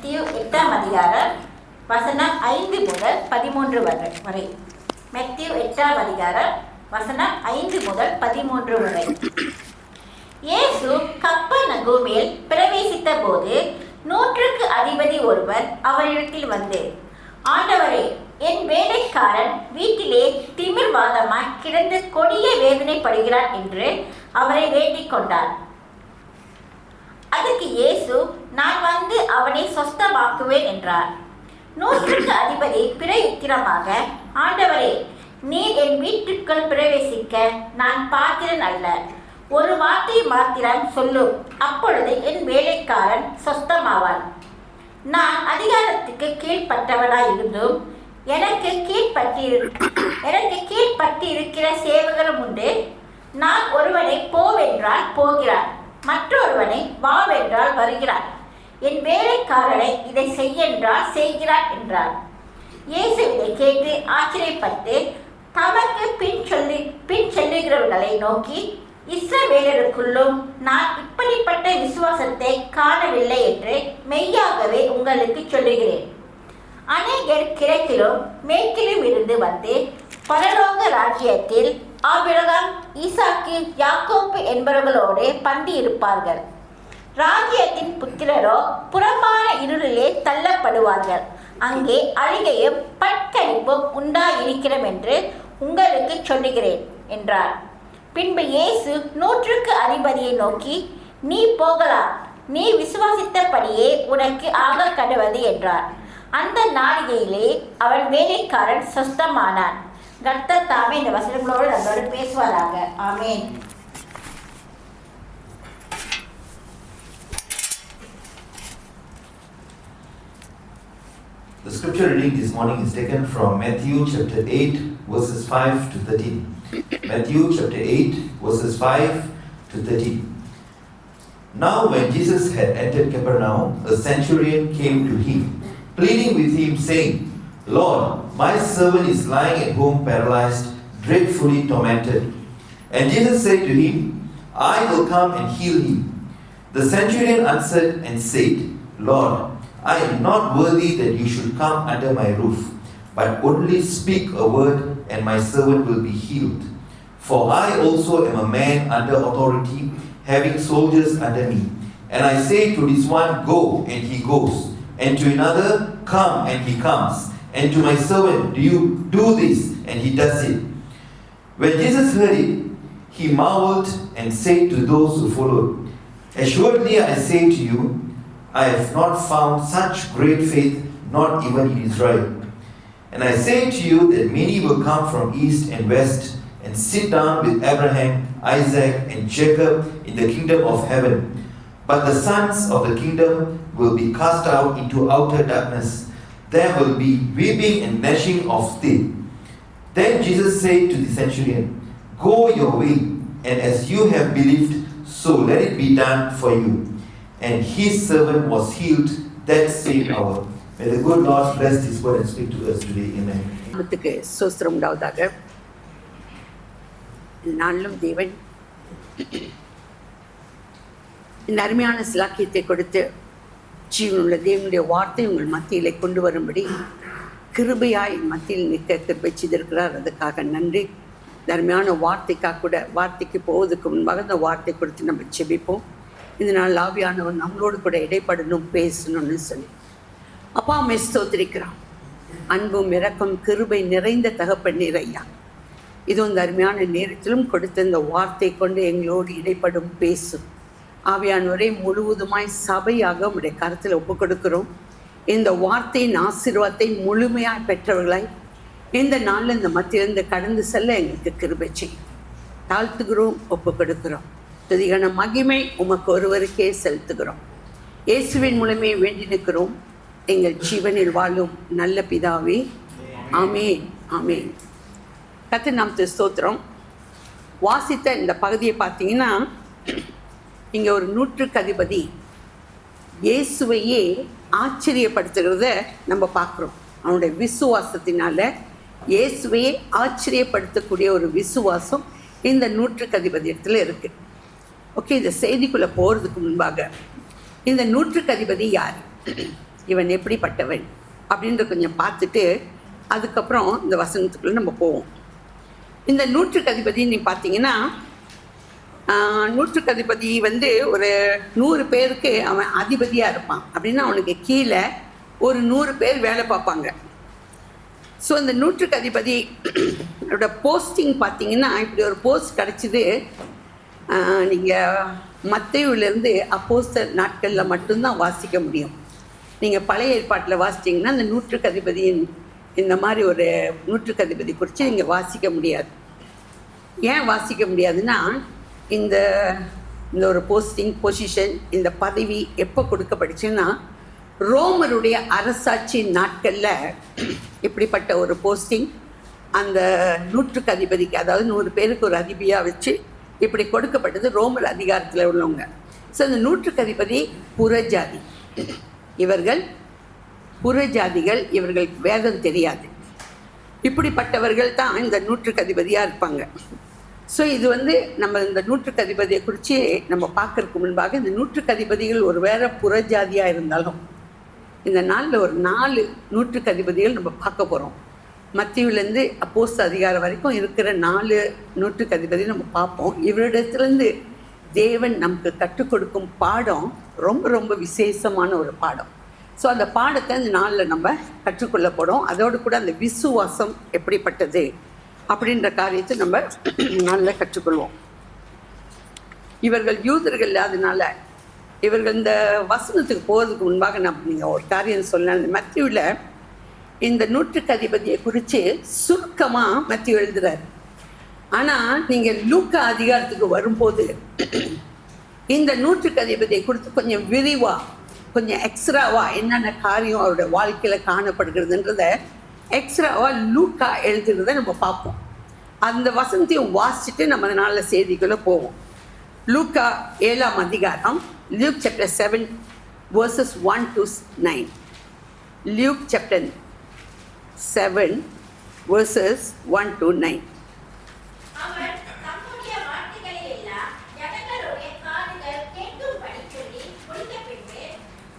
மெத்தியு 8ஆம் அதிகாரம் வசனம் 5 முதல் 13 வரை. மெத்தியு 8ஆம் அதிகாரம் வசனம் 5 முதல் 13 வரை. இயேசு கப்பர்நகூமில் பிரவேசித்த போது 100க்கு அதிபதி ஒருவர் அவரிடத்தில் வந்து, ஆண்டவரே, என் வேலைக்காரன் வீட்டிலே திமிர்வாதமாய் கிடந்து கொடிய வேதனைப்படுகிறான் என்று அவரை வேண்டிக் கொண்டார். அதுக்கு இயேசு, நான் வந்து அவனை சொஸ்தமாக்குவேன் என்றார். 100க்கு அதிபதி பிரயுத்திரமாக, ஆண்டவரே, நீர் என் வீட்டுக்குள் பிரவேசிக்க நான் பாத்திரன் அல்ல. ஒரு வார்த்தை மாத்திரம் சொல்லும், அப்பொழுது என் வேலைக்காரன் சொஸ்தமாவான். நான் அதிகாரத்துக்கு கீழ்ப்பட்டவனாயிருந்தும் எனக்கு கீழ்ப்பட்டு இருக்கிற சேவகரும் உண்டு. நான் ஒருவனை போவென்றால் போகிறான், மற்றொருவனை வாவென்றால் வருகிறான். என் வேலைக்காரனை இதை செய்யென்றால் செய்கிறான் என்றார். இயேசு இதை கேட்டு ஆச்சரியப்பட்டு தமக்கு பின் செல்லுகிறவர்களை நோக்கி, இஸ்ரவேலருக்குள்ளும் நான் இப்படிப்பட்ட விசுவாசத்தை காணவில்லை என்று மெய்யாகவே உங்களுக்கு சொல்லுகிறேன். அநேகர் கிழக்கிலும் மேற்கிலும் இருந்து வந்து பரலோக ராஜ்யத்தில் ஆபிரகாம், ஈசாக்கு, யாக்கோப்பு என்பவர்களோடு பந்தி இருப்பார்கள். ராஜ்யத்தின் புத்திரரோ புறம்பான இருளிலே தள்ளப்படுவார்கள். அங்கே அழுகையும் பட்கடிப்பும் உண்டாயிருக்கிறோம் என்று உங்களுக்கு சொல்லுகிறேன் என்றார். பின்பு இயேசு 100க்கு அதிபதியை நோக்கி, நீ போகலாம், நீ விசுவாசித்தபடியே உனக்கு ஆக கடவது என்றார். அந்த நாளிகையிலே அவன் வேலைக்காரன் சொஸ்தமானான். கர்த்தர் தாமே இந்த வசனங்களோடு நம்மளோடு பேசுவாராக. ஆமென். The scripture reading this morning is taken from Matthew chapter 8 verses 5 to 13. Matthew chapter 8 verses 5 to 13. Now when Jesus had entered Capernaum, a centurion came to him, pleading with him, saying, Lord, my servant is lying at home paralyzed, dreadfully tormented. And Jesus said to him, I will come and heal him. The centurion answered and said, Lord, I am not worthy that you should come under my roof, but only speak a word and my servant will be healed. For I also am a man under authority, having soldiers under me. And I say to this one, go, and he goes, and to another, come, and he comes, and to my servant, do you do this, and he does it. When Jesus heard it, he marveled and said to those who followed, Assuredly I say to you, I have not found such great faith, not even in Israel. And I say to you that many will come from east and west and sit down with Abraham, Isaac, and Jacob in the kingdom of heaven. But the sons of the kingdom will be cast out into outer darkness. There will be weeping and gnashing of teeth. Then Jesus said to the centurion, Go your way, and as you have believed, so let it be done for you. And his servant was healed that same hour. May the good Lord bless this word and speak to us today. Amen. சோஸ்திரம் உண்டாவதாக. நாளும் தேவன் இந்த அருமையான சிலாக்கியத்தை கொடுத்து ஜீவனுள்ள தேவனுடைய வார்த்தை உங்கள் மத்தியிலே கொண்டு வரும்படி கிருபையாய் மத்தியில் நிற்க கிருபை செய்திருக்கிறார். அதுக்காக நன்றி. அருமையான வார்த்தைக்காக கூட வார்த்தைக்கு போவதற்கு முன்பாக இந்த வார்த்தை கொடுத்து நம்ம செபிப்போம். இந்த நாள் ஆவியானவர் நம்மளோடு கூட இடைப்படணும், பேசணும்னு சொல்லி அப்பா அம்மை ஸ்தோத்திரிக்கிறான். அன்பும் இரக்கம் கிருபை நிறைந்த தகப்பன் ஐயா, இது இந்த அருமையான நேரத்திலும் கொடுத்த இந்த வார்த்தை கொண்டு எங்களோடு இடைப்படும் பேசும். ஆவியானவரை முழுவதுமாய் சபையாக உடைய கருத்தில் ஒப்புக் கொடுக்கிறோம். இந்த வார்த்தையின் ஆசீர்வாதத்தை முழுமையாக பெற்றவர்களாய் இந்த நாளில் இந்த மத்தியிலிருந்து கடந்து செல்ல எங்களுக்கு கிருபை செய்யும். தாழ்த்துகிறோம், ஒப்புக் கொடுக்கிறோம். துதிகன மகிமை உமக்கு ஒருவருக்கே செலுத்துகிறோம். இயேசுவின் மூலமே வேண்டி நிற்கிறோம் எங்கள் ஜீவனில் வாழும் நல்ல பிதாவே. ஆமென், ஆமென். கர்த்தர் நாமத்துக்கு ஸ்தோத்திரம். வாசித்த இந்த பகுதியை பார்த்தீங்கன்னா, இங்கே ஒரு 100க்கு அதிபதி இயேசுவையே ஆச்சரியப்படுத்துகிறத நம்ம பார்க்குறோம். அவனுடைய விசுவாசத்தினால இயேசுவையே ஆச்சரியப்படுத்தக்கூடிய ஒரு விசுவாசம் இந்த 100க்கு அதிபதி இடத்துல இருக்குது. ஓகே, இந்த செய்திக்குள்ளே போகிறதுக்கு முன்பாக இந்த 100க்கு அதிபதி யார்? இவன் எப்படிப்பட்டவன் அப்படின்ற கொஞ்சம் பார்த்துட்டு அதுக்கப்புறம் இந்த வசனத்துக்குள்ளே நம்ம போவோம். இந்த நூற்றுக்கு அதிபதி நீ பார்த்தீங்கன்னா, நூற்றுக்கு அதிபதி வந்து ஒரு 100 பேருக்கு அவன் அதிபதியாக இருப்பான். அப்படின்னா அவனுக்கு கீழே ஒரு 100 பேர் வேலை பார்ப்பாங்க. ஸோ இந்த நூற்றுக்கு அதிபதியோட போஸ்டிங் பார்த்தீங்கன்னா, இப்படி ஒரு போஸ்ட் கிடச்சிது. நீங்கள் மத்தேயுவிலேருந்து அப்போஸ்தலர் நாட்களில் மட்டும்தான் வாசிக்க முடியும். நீங்கள் பழைய ஏற்பாட்டில் வாசிச்சிங்கன்னா இந்த நூற்றுக்கு அதிபதியின் இந்த மாதிரி ஒரு நூற்றுக்கு அதிபதி குறித்து நீங்கள் வாசிக்க முடியாது. ஏன் வாசிக்க முடியாதுன்னா, இந்த ஒரு போஸ்டிங் பொசிஷன் இந்த பதவி எப்போ கொடுக்கப்பட்டுச்சுன்னா, ரோமருடைய அரசாட்சி நாட்களில் இப்படிப்பட்ட ஒரு போஸ்டிங் அந்த நூற்றுக்கு அதிபதிக்கு, அதாவது 100 பேருக்கு ஒரு அதிபதியாக வச்சு இப்படி கொடுக்கப்பட்டது ரோமர் அதிகாரத்தில் உள்ளவங்க. ஸோ இந்த நூற்றுக்கு அதிபதி புறஜாதி, இவர்கள் புறஜாதிகள், இவர்கள் வேதம் தெரியாது, இப்படிப்பட்டவர்கள் தான் இந்த நூற்றுக்கு அதிபதியாக இருப்பாங்க. ஸோ இது வந்து நம்ம இந்த நூற்றுக்கு அதிபதியை குறித்து நம்ம பார்க்கறதுக்கு முன்பாக, இந்த நூற்றுக்கு அதிபதிகள் ஒரு வேறு புறஜாதியாக இருந்தாலும் இந்த நாளில் ஒரு 4 நூற்றுக்கு அதிபதிகள் நம்ம பார்க்க போகிறோம். மத்தேயுவிலேருந்து அப்போஸ்தலர் அதிகாரம் வரைக்கும் இருக்கிற 4 நூற்றுக்கு அதிபதி நம்ம பார்ப்போம். இவரிடத்துலேருந்து தேவன் நமக்கு கற்றுக் கொடுக்கும் பாடம் ரொம்ப ரொம்ப விசேஷமான ஒரு பாடம். ஸோ அந்த பாடத்தை இந்த நாளில் நம்ம கற்றுக்கொள்ள போகிறோம். அதோடு கூட அந்த விசுவாசம் எப்படிப்பட்டது அப்படின்ற காரியத்தை நம்ம நல்லா கற்றுக்கொள்வோம். இவர்கள் யூதர்கள் இல்லாதனால இவர்கள் இந்த வசனத்துக்கு போகிறதுக்கு முன்பாக நீங்கள் ஒரு காரியம் சொல்லலாம். இந்த மத்தேயுவில் இந்த நூற்றுக்கு அதிபதியை குறித்து சுருக்கமாக மத்தேயு எழுதுகிறார். ஆனால் நீங்கள் லூக்கா அதிகாரத்துக்கு வரும்போது இந்த நூற்றுக்கு அதிபதியை குறித்து கொஞ்சம் விரிவாக, கொஞ்சம் எக்ஸ்ட்ராவாக என்னென்ன காரியம் அவருடைய வாழ்க்கையில் காணப்படுகிறதுன்றத எக்ஸ்ட்ராவாக லூக்கா எழுதுகிறத நம்ம பார்ப்போம். அந்த வசனத்தையும் வாசிச்சுட்டு நம்ம அதனால செய்திக்குள்ளே போவோம். லூக்கா 7ஆம் அதிகாரம், Luke chapter 7 verses 1 to 9. Luke chapter 7 verses 1 to 9. அவர் தம்முடைய வார்த்தைகளை எல்லாம் ஜனங்களுடைய காதுகள் கேட்கும்படி சொல்லி முடித்த பின்பு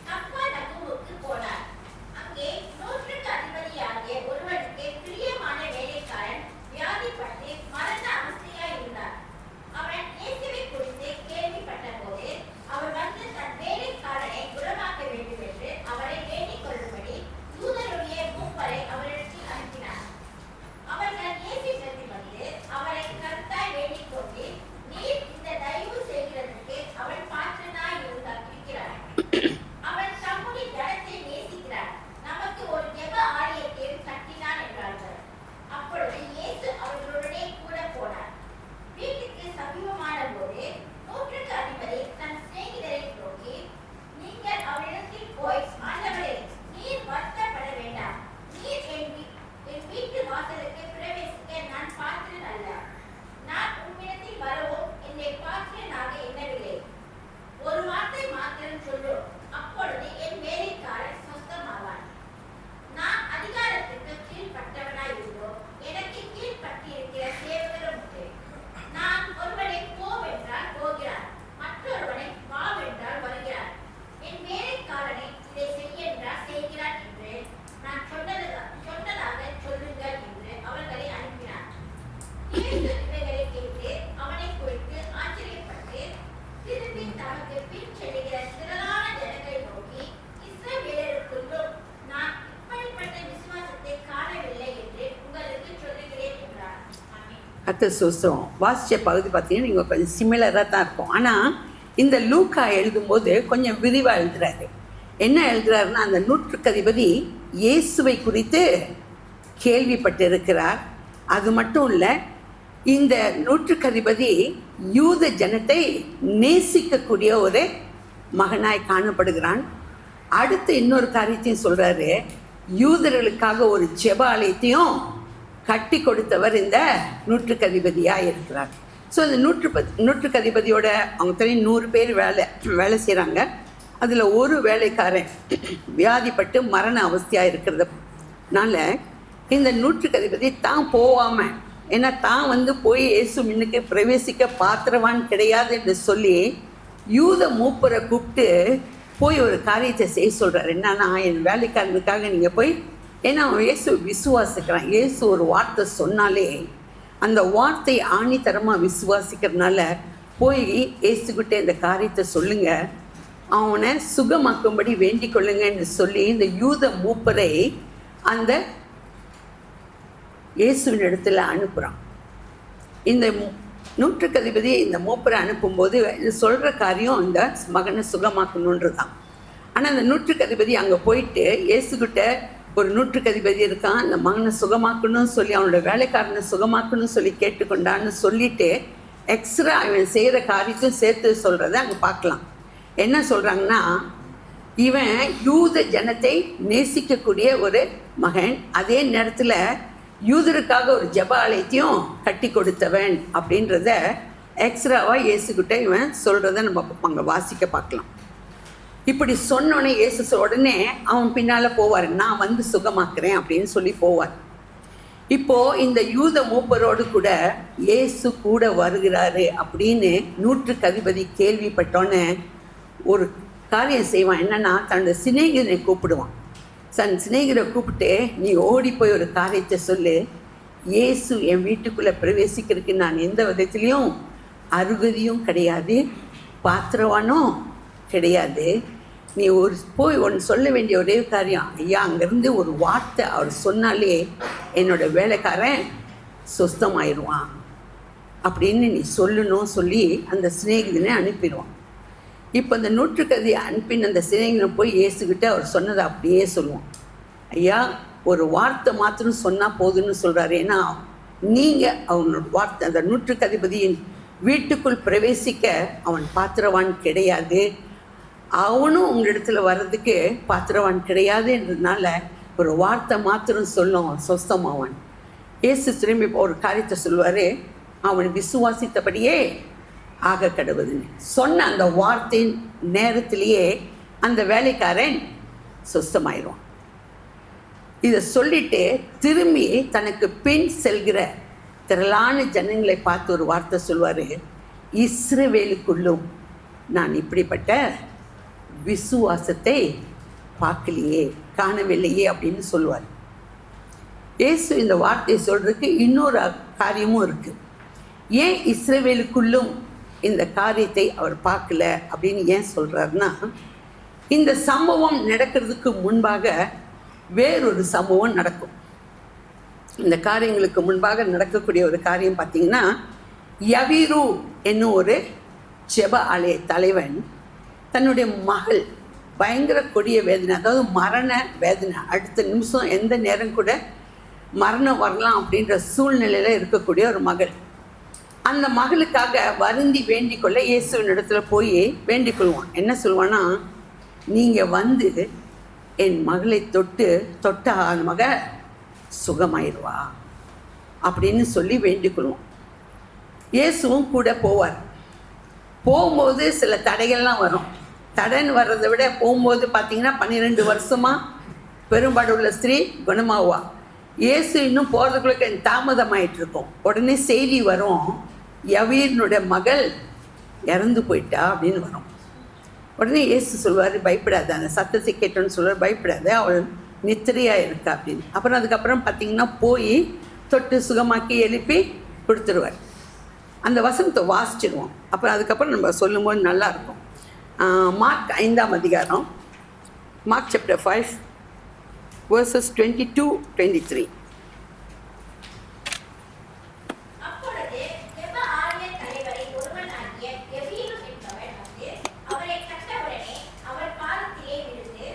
கப்பர்நகூமுக்கு போனார். அங்கே நூற்றுக்கு அதிபதியாகிய ஒருவனுக்கு பிரியமான வேலைக்காரன் வியாதிப்பட்டு மரண அவஸ்தையாய் இருந்தார். அவன் இயேசுவை குறித்து கேள்விப்பட்டபோது அவர் வந்து தன் வேலைக்காரனை குணமாக்க வேண்டும் என்று அவரை வேண்டிக் கொள்ளும்படி யூதருடைய மூப்பரை அவரிடத்தில் அனுப்பினார். அவர்கள் இயேசுவிடத்தில் வந்து அவரை கருத்தாய் வேண்டிக் கொண்டு, நீர் இந்த தயவு செய்கிறதற்கு அவன் பாத்திரனாய் இருக்கிறார். அவன் தம்முடைய ஜனத்தை நேசிக்கிறார். நமக்கு ஒரு ஜெப ஆலயத்தையும் கட்டினான் என்றார்கள். அப்பொழுது இயேசு அவர்களுடனே கூட போனார். வீட்டுக்கு சமீபமான போது நூற்றுக்கு அதிபதி தன் சிநேகிதரை நோக்கி, நீங்கள் அவரிடத்தில் போய், ஆண்டவரே, நீர் வருத்தப்பட வேண்டாம். நீர் என் வீட்டு வாசலுக்கு பிரவேசிக்க நான் பாத்திரன் அல்ல. நான் உம்மிடத்தில் வரவும் என்னை பாத்திரனாக எண்ணவில்லை. ஒரு வார்த்தை மாத்திரம் சொல்லும், அப்பொழுது என் வேலைக்காரன் சொஸ்தமாவான். நான் அதிகாரத்திற்கு கீழ்ப்பட்டவனாய் இருந்தோம். எனக்கு கீழ்ப்பட்டிருக்கிற சேவகரும் உண்டு. நான் ஒருவனை போவென்றால் போகிறார், மற்றொருவனை வாவென்றால் வருகிறார். என் வேலைக்காரனை இதை செய்யென்றால் செய்கிறார் என்று நான் சொன்னதாக சொல்லுங்கள் என்று அவர்களை அனுப்பினார். இயேசு இவைகளை கேட்டு அவனை குறித்து ஆச்சரியப்பட்டு திரும்பி தமக்கு பின் செல்லுகிற திரளான ஜனங்களை நோக்கி, இஸ்ரவேலருக்குள்ளும் நான் இப்படிப்பட்ட விசுவாசத்தை காணவில்லை என்று உங்களுக்கு சொல்லுகிறேன் என்றார். ஆமென். கர்த்தர் ஸ்தோத்திரம். வாசித்த பகுதி பார்த்தீங்கன்னா நீங்கள் கொஞ்சம் சிமிலராக தான் இருக்கும். ஆனால் இந்த லூக்கா எழுதும்போது கொஞ்சம் விரிவாக எழுதுறாரு. என்ன எழுதுறாருன்னா, அந்த நூற்றுக்கு அதிபதி இயேசுவை குறித்து கேள்விப்பட்டிருக்கிறார். அது மட்டும் இல்லை, இந்த நூற்றுக்கு அதிபதி யூத ஜனத்தை நேசிக்கக்கூடிய ஒரு மகனாய் காணப்படுகிறான். அடுத்து இன்னொரு காரியத்தையும் சொல்கிறாரு, யூதர்களுக்காக ஒரு ஜெப ஆலயத்தையும் கட்டி கொடுத்தவர் இந்த நூற்றுக்கு அதிபதியாக இருக்கிறார். ஸோ இந்த நூற்றுக்கு அதிபதியோட அவங்க தெரியும் 100 பேர் வேலை செய்கிறாங்க. அதில் ஒரு வேலைக்காரன் வியாதிப்பட்டு மரண அவஸ்தையாக இருக்கிறதுனால இந்த நூற்றுக்கு அதிபதி தான் போகாமல், ஏன்னா தான் வந்து போய் இயேசு முன்னுக்கு பிரவேசிக்க பாத்திரவான் கிடையாது என்று சொல்லி யூத மூப்பரை கூப்பிட்டு போய் ஒரு காரியத்தை செய்ய சொல்கிறார். என்னன்னா, என் வேலைக்காரனுக்காக நீங்கள் போய், ஏன்னா அவன் இயேசு விசுவாசிக்கிறான். இயேசு ஒரு வார்த்தை சொன்னாலே அந்த வார்த்தை ஆணித்தரமாக விசுவாசிக்கிறதுனால போய் இயேசுக்கிட்டே இந்த காரியத்தை சொல்லுங்கள், அவனை சுகமாக்கும்படி வேண்டிக் கொள்ளுங்கன்னு சொல்லி இந்த யூத மூப்பரை அந்த இயேசுவின் இடத்துல அனுப்புகிறான். இந்த நூற்றுக்கு அதிபதி இந்த மூப்பரை அனுப்பும்போது சொல்கிற காரியம் இந்த மகனை சுகமாக்கணுன்றது தான். ஆனால் அந்த நூற்றுக்கு அதிபதி அங்கே போயிட்டு இயேசுக்கிட்ட ஒரு நூற்றுக்கு அதிபதி இருக்கான், அந்த மகனை சுகமாக்கணும்னு சொல்லி அவனோட வேலைக்காரனை சுகமாக்கணும்னு சொல்லி கேட்டுக்கொண்டான்னு சொல்லிட்டு எக்ஸ்ட்ரா அவன் செய்கிற காரியத்தையும் சேர்த்து சொல்கிறத அங்கே பார்க்கலாம். என்ன சொல்கிறாங்கன்னா, இவன் யூத ஜனத்தை நேசிக்கக்கூடிய ஒரு மகன், அதே நேரத்தில் யூதருக்காக ஒரு ஜெப ஆலயத்தையும் கட்டி கொடுத்தவன் அப்படின்றத எக்ஸ்ட்ராவாக இயேசுக்கிட்ட இவன் சொல்கிறத நம்ம அங்கே வாசிக்க பார்க்கலாம். இப்படி சொன்னோன்னே இயேசு உடனே அவன் பின்னால் போவார், நான் வந்து சுகமாக்குறேன் அப்படின்னு சொல்லி போவார். இப்போது இந்த யூத மூப்பரோடு கூட இயேசு கூட வருகிறாரு அப்படின்னு நூற்றுக்கு அதிபதி கேள்விப்பட்டோன்னே ஒரு காரியம் செய்வான். என்னென்னா, தன்னோட சிநேகிதனை கூப்பிடுவான். தன் சிநேகிதரை கூப்பிட்டு, நீ ஓடி போய் ஒரு காரியத்தை சொல்லு, இயேசு என் வீட்டுக்குள்ளே பிரவேசிக்கிறதுக்கு நான் எந்த விதத்துலேயும் அருகதியும் கிடையாது, பாத்திரவானும் கிடையாது. நீ போய் ஒன்று சொல்ல வேண்டிய ஒரே காரியம், ஐயா அங்கேருந்து ஒரு வார்த்தை அவர் சொன்னாலே என்னோட வேலைக்காரன் சுஸ்தமாயிடுவான் அப்படின்னு நீ சொல்லணும் சொல்லி அந்த சிநேகிதனை அனுப்பிடுவான். இப்போ அந்த நூற்றுக்கதி அனுப்பின அந்த சிநேகிதனை போய் இயேசுக்கிட்ட அவர் சொன்னதை அப்படியே சொல்லுவோம். ஐயா ஒரு வார்த்தை மாத்திரம் சொன்னால் போதுன்னு சொல்கிறாரு. ஏன்னா நீங்கள் அவனோட வார்த்தை அந்த நூற்றுக்கு அதிபதியின் வீட்டுக்குள் பிரவேசிக்க அவன் பாத்திரவான் கிடையாது, அவனும் உங்களிடத்துல வர்றதுக்கு பாத்திரவான் கிடையாதுன்றதுனால ஒரு வார்த்தை மாத்திரம் சொல்லும், சொஸ்தமாவான். இயேசு திரும்பி ஒரு காரியத்தை சொல்லுவார், அவன் விசுவாசித்தபடியே ஆக கடவுதுன்னு சொன்ன அந்த வார்த்தையின் நேரத்திலேயே அந்த வேலைக்காரன் சொஸ்தமாயிடுவான். இதை சொல்லிட்டு திரும்பி தனக்கு பின் செல்கிற திரளான ஜனங்களை பார்த்து ஒரு வார்த்தை சொல்வார், இஸ்ரவேலுக்குள்ளும் நான் இப்படிப்பட்ட விசுவாசத்தை பார்க்கலையே, காணவில்லையே அப்படின்னு சொல்லுவார். இயேசு இந்த வார்த்தையை சொல்றதுக்கு இன்னொரு காரியமும் இருக்குது. ஏன் இஸ்ரவேலுக்குள்ளும் இந்த காரியத்தை அவர் பார்க்கல அப்படின்னு ஏன் சொல்கிறாருன்னா, இந்த சம்பவம் நடக்கிறதுக்கு முன்பாக வேறொரு சம்பவம் நடக்கும். இந்த காரியங்களுக்கு முன்பாக நடக்கக்கூடிய ஒரு காரியம் பார்த்திங்கன்னா, யவீரு என்னும் ஒரு ஜெப ஆலய தலைவன் தன்னுடைய மகள் பயங்கர கொடிய வேதனை, அதாவது மரண வேதனை, அடுத்த நிமிஷம் எந்த நேரம் கூட மரணம் வரலாம் அப்படின்ற சூழ்நிலையில் இருக்கக்கூடிய ஒரு மகள். அந்த மகளுக்காக வருந்தி வேண்டிக் கொள்ள இயேசுவின் இடத்துல போய் வேண்டிக் கொள்வான். என்ன சொல்வான்னா, நீங்கள் வந்து என் மகளை தொட்ட அந்த மக சுகமாயிடுவா அப்படின்னு சொல்லி வேண்டிக் கொள்வான். இயேசுவும் கூட போவார். போகும்போது சில தடைகள்லாம் வரும். தடைன்னு வர்றதை விட போகும்போது பார்த்திங்கன்னா 12 வருஷமாக பெரும்பாடு உள்ள ஸ்திரீ குணமாவா. இயேசு இன்னும் போகிறதுக்குள்ள தாமதமாயிட்டு இருக்கும். உடனே செய்தி வரும், யவீரனுடைய மகள் இறந்து போயிட்டா அப்படின்னு வரும். உடனே இயேசு சொல்வார், பயப்படாத, அந்த சத்தத்தை கேட்டோன்னு சொல்வார், பயப்படாத, அவள் நித்திரையாக இருக்கா அப்படின்னு. அப்புறம் அதுக்கப்புறம் பார்த்திங்கன்னா போய் தொட்டு சுகமாக்கி எழுப்பி கொடுத்துருவார். அந்த வசனத்தை வாசிச்சிடுவோம். அப்புறம் அதுக்கப்புறம் நம்ம சொல்லும்போது நல்லாயிருக்கும். மார்க் 5ஆம் அதிகாரம், மார்க் சாப்டர் 5 verses 22-23. அப்பொழுது ஜெப ஆலய தலைவரை ஒருவனாகிய யவீரு என்பவன் வந்து அவரை கண்டவுடனே அவர் பாதத்திலே விழுந்து,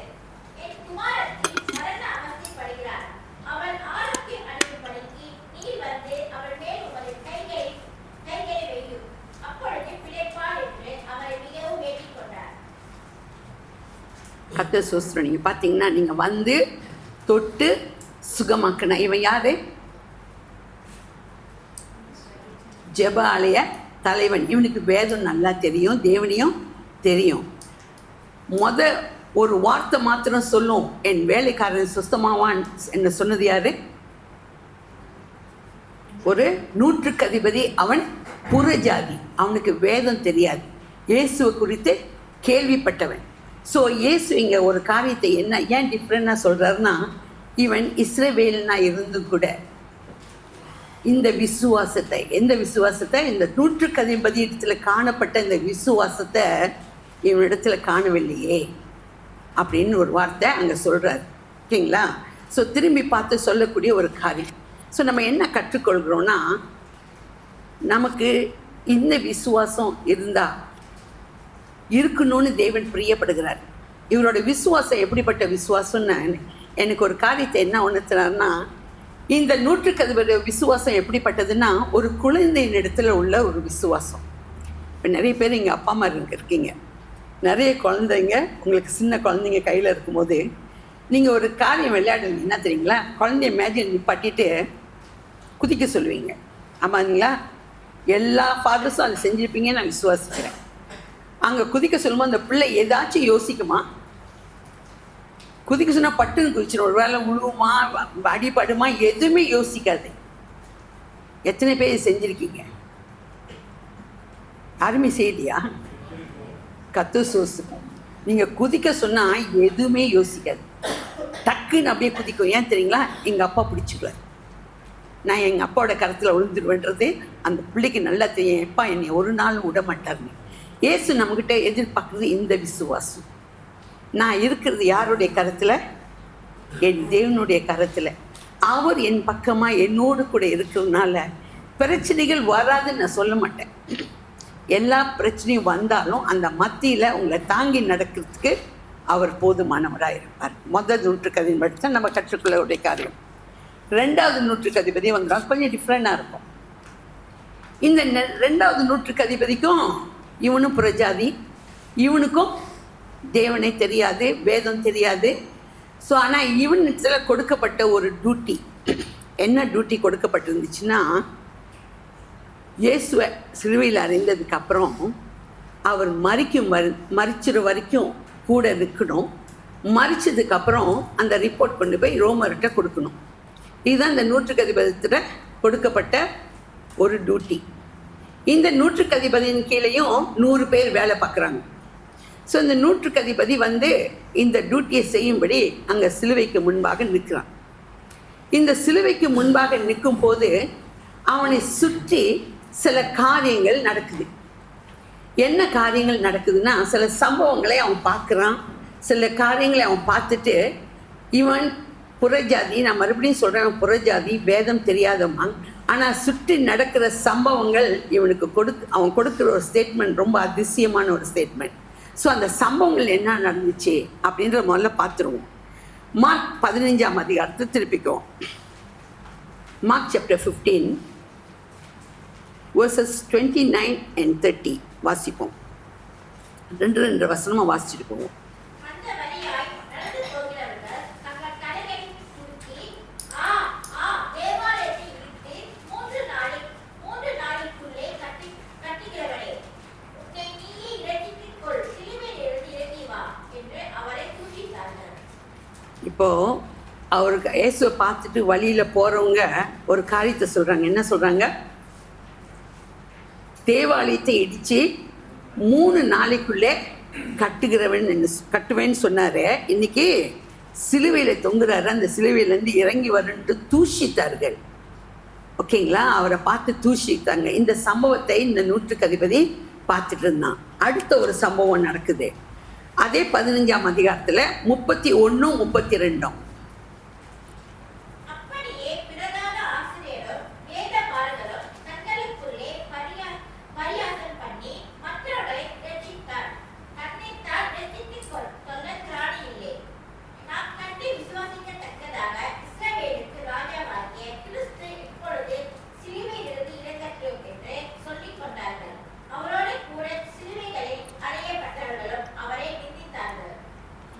என் குமாரத்தி மரண அவஸ்தைப்படுகிறார், அவள் ஆரோக்கியம் அடையும்படிக்கு நீர் வந்து அவள் மேல் உமது கைகளை வையும், அப்பொழுது பிழைப்பாள் என்று அவரை மிகவும் வேண்டிக் கொண்டார். கர்த்தர் ஸ்தோத்திரம். நீங்கள் பார்த்தீங்கன்னா, நீங்கள் வந்து தொட்டு சுகமாக்கணும். இவன் யாரு? ஜெப ஆலய தலைவன். இவனுக்கு வேதம் நல்லா தெரியும், தேவனையும் தெரியும். ஒரு வார்த்தை மாத்திரம் சொல்லும், என் வேலைக்காரன் சுஸ்தமாவான் என்ன சொன்னது யாரு? ஒரு நூற்றுக்கு அதிபதி. அவன் புறஜாதி, அவனுக்கு வேதம் தெரியாது, இயேசுவை குறித்து கேள்விப்பட்டவன். ஸோ இயேசு இங்கே ஒரு காரியத்தை ஏன் டிஃப்ரெண்டாக சொல்கிறாருன்னா, ஈவன் இஸ்ரவேல்னா இருந்தும் கூட இந்த விசுவாசத்தை, எந்த விசுவாசத்தை, இந்த 150 இடத்துல காணப்பட்ட இந்த விசுவாசத்தை இவனிடத்துல காணவில்லையே அப்படின்னு ஒரு வார்த்தை அங்கே சொல்கிறார். ஓகேங்களா? ஸோ திரும்பி பார்த்து சொல்லக்கூடிய ஒரு காரியம். ஸோ நம்ம என்ன கற்றுக்கொள்கிறோன்னா, நமக்கு இந்த விசுவாசம் இருக்கணும்னு தேவன் பிரியப்படுகிறார். இவரோட விசுவாசம் எப்படிப்பட்ட விசுவாசம்னு எனக்கு ஒரு காரியத்தை என்ன உணர்த்துறாருன்னா, இந்த 150 விசுவாசம் எப்படிப்பட்டதுன்னா, ஒரு குழந்தையின் இடத்துல உள்ள ஒரு விசுவாசம். இப்போ நிறைய பேர் இங்கே அப்பா அம்மா இருக்கீங்க, நிறைய குழந்தைங்க, உங்களுக்கு சின்ன குழந்தைங்க கையில் இருக்கும்போது நீங்கள் ஒரு காரியம் விளையாடுவீங்க. என்ன தெரியுங்களா? குழந்தைய இமேஜின் நிப்பாட்டிட்டு குதிக்க சொல்லுவீங்க. ஆமாங்களா? எல்லா ஃபாதர்ஸும் அதை செஞ்சுருப்பீங்கன்னு நான் விசுவாசிக்கிறேன். அங்கே குதிக்க சொல்லும்போது அந்த பிள்ளை ஏதாச்சும் யோசிக்குமா? குதிக்க சொன்னால் பட்டுன்னு குதிச்சிடும். ஒரு வேளை உழுவுமா, அடிபடுமா, எதுவுமே யோசிக்காது. எத்தனை பேர் செஞ்சுருக்கீங்க? யாருமே செய்யலையா? கத்து சோசுக்கும். நீங்கள் குதிக்க சொன்னால் எதுவுமே யோசிக்காது, டக்குன்னு அப்படியே குதிக்கும். ஏன் தெரியுங்களா? எங்கள் அப்பா பிடிச்சிக்குவார், நான் எங்கள் அப்பாவோட கருத்தில் விழுந்துடுவேன்றது அந்த பிள்ளைக்கு நல்லா தெரியும். எப்பா என்னை ஒரு நாள் விட மாட்டார்னு. இயேசு நம்மக்கிட்ட எதிர்பார்க்குறது இந்த விசுவாசம். நான் இருக்கிறது யாருடைய கருத்தில்? என் தேவனுடைய கருத்தில். அவர் என் பக்கமாக என்னோடு கூட இருக்கிறதுனால பிரச்சனைகள் வராதுன்னு நான் சொல்ல மாட்டேன். எல்லா பிரச்சனையும் வந்தாலும் அந்த மத்தியில் உங்களை தாங்கி நடக்கிறதுக்கு அவர் போதுமானவராக இருப்பார். முதல் 150 படித்தா நம்ம கற்றுக்கொள்ளக்கூடிய காரியம். 2வது 150 வந்துடும், கொஞ்சம் டிஃப்ரெண்டாக இருக்கும். இந்த 2வது 150க்கும் இவனும் புறஜாதி, இவனுக்கும் தேவனை தெரியாது, வேதம் தெரியாது. ஸோ ஆனால் இவனிடத்துல கொடுக்கப்பட்ட ஒரு டியூட்டி, என்ன டியூட்டி கொடுக்கப்பட்டிருந்துச்சுன்னா, இயேசுவை சிலுவையில் அறிந்ததுக்கப்புறம் அவர் மரிச்சிற வரைக்கும் கூட இருக்கணும். மரிச்சதுக்கப்புறம் அந்த ரிப்போர்ட் கொண்டு போய் ரோமர்கிட்ட கொடுக்கணும். இதுதான் இந்த 150 கொடுக்கப்பட்ட ஒரு டியூட்டி. இந்த 150 கீழேயும் 100 பேர் வேலை பார்க்குறாங்க. ஸோ இந்த 150 இந்த டியூட்டியை செய்யும்படி அங்கே சிலுவைக்கு முன்பாக நிற்கிறான். இந்த சிலுவைக்கு முன்பாக நிற்கும் போது அவனை சுற்றி சில காரியங்கள் நடக்குது. என்ன காரியங்கள் நடக்குதுன்னா, சில சம்பவங்களை அவன் பார்க்குறான். சில காரியங்களை அவன் பார்த்துட்டு, இவன் புறஜாதி, நான் மறுபடியும் சொல்கிறேன், புறஜாதி, வேதம் தெரியாதவன். ஆனால் சுற்றி நடக்கிற சம்பவங்கள் இவனுக்கு அவன் கொடுக்குற ஒரு ஸ்டேட்மெண்ட் ரொம்ப அதிசயமான ஒரு ஸ்டேட்மெண்ட். ஸோ அந்த சம்பவங்கள் என்ன நடந்துச்சு அப்படின்ற முதல்ல பார்த்துருவோம். மார்க் 15ஆம் அதிகாரத்தை திருப்பிக்குவோம். மார்க் சாப்டர் 15 verses 29 and 30 வாசிப்போம். 2 வசனமாக வாசிச்சுட்டு போவோம். இப்போது அவருக்கு இயேசுவை பார்த்துட்டு வழியில் போகிறவங்க ஒரு காரியத்தை சொல்கிறாங்க. என்ன சொல்கிறாங்க? தேவாலயத்தை இடித்து 3 நாளைக்குள்ளே கட்டுவேன்னு சொன்னார். இன்றைக்கி சிலுவையில் தொங்குறாரு. அந்த சிலுவையிலேருந்து இறங்கி வரன்ட்டு தூஷித்தார்கள். ஓகேங்களா? அவரை பார்த்து தூஷித்தாங்க. இந்த சம்பவத்தை இந்த 150 பார்த்துட்டு இருந்தான். அடுத்த ஒரு சம்பவம் நடக்குது. அதே 15ஆம் அதிகாரத்தில் 31, 32.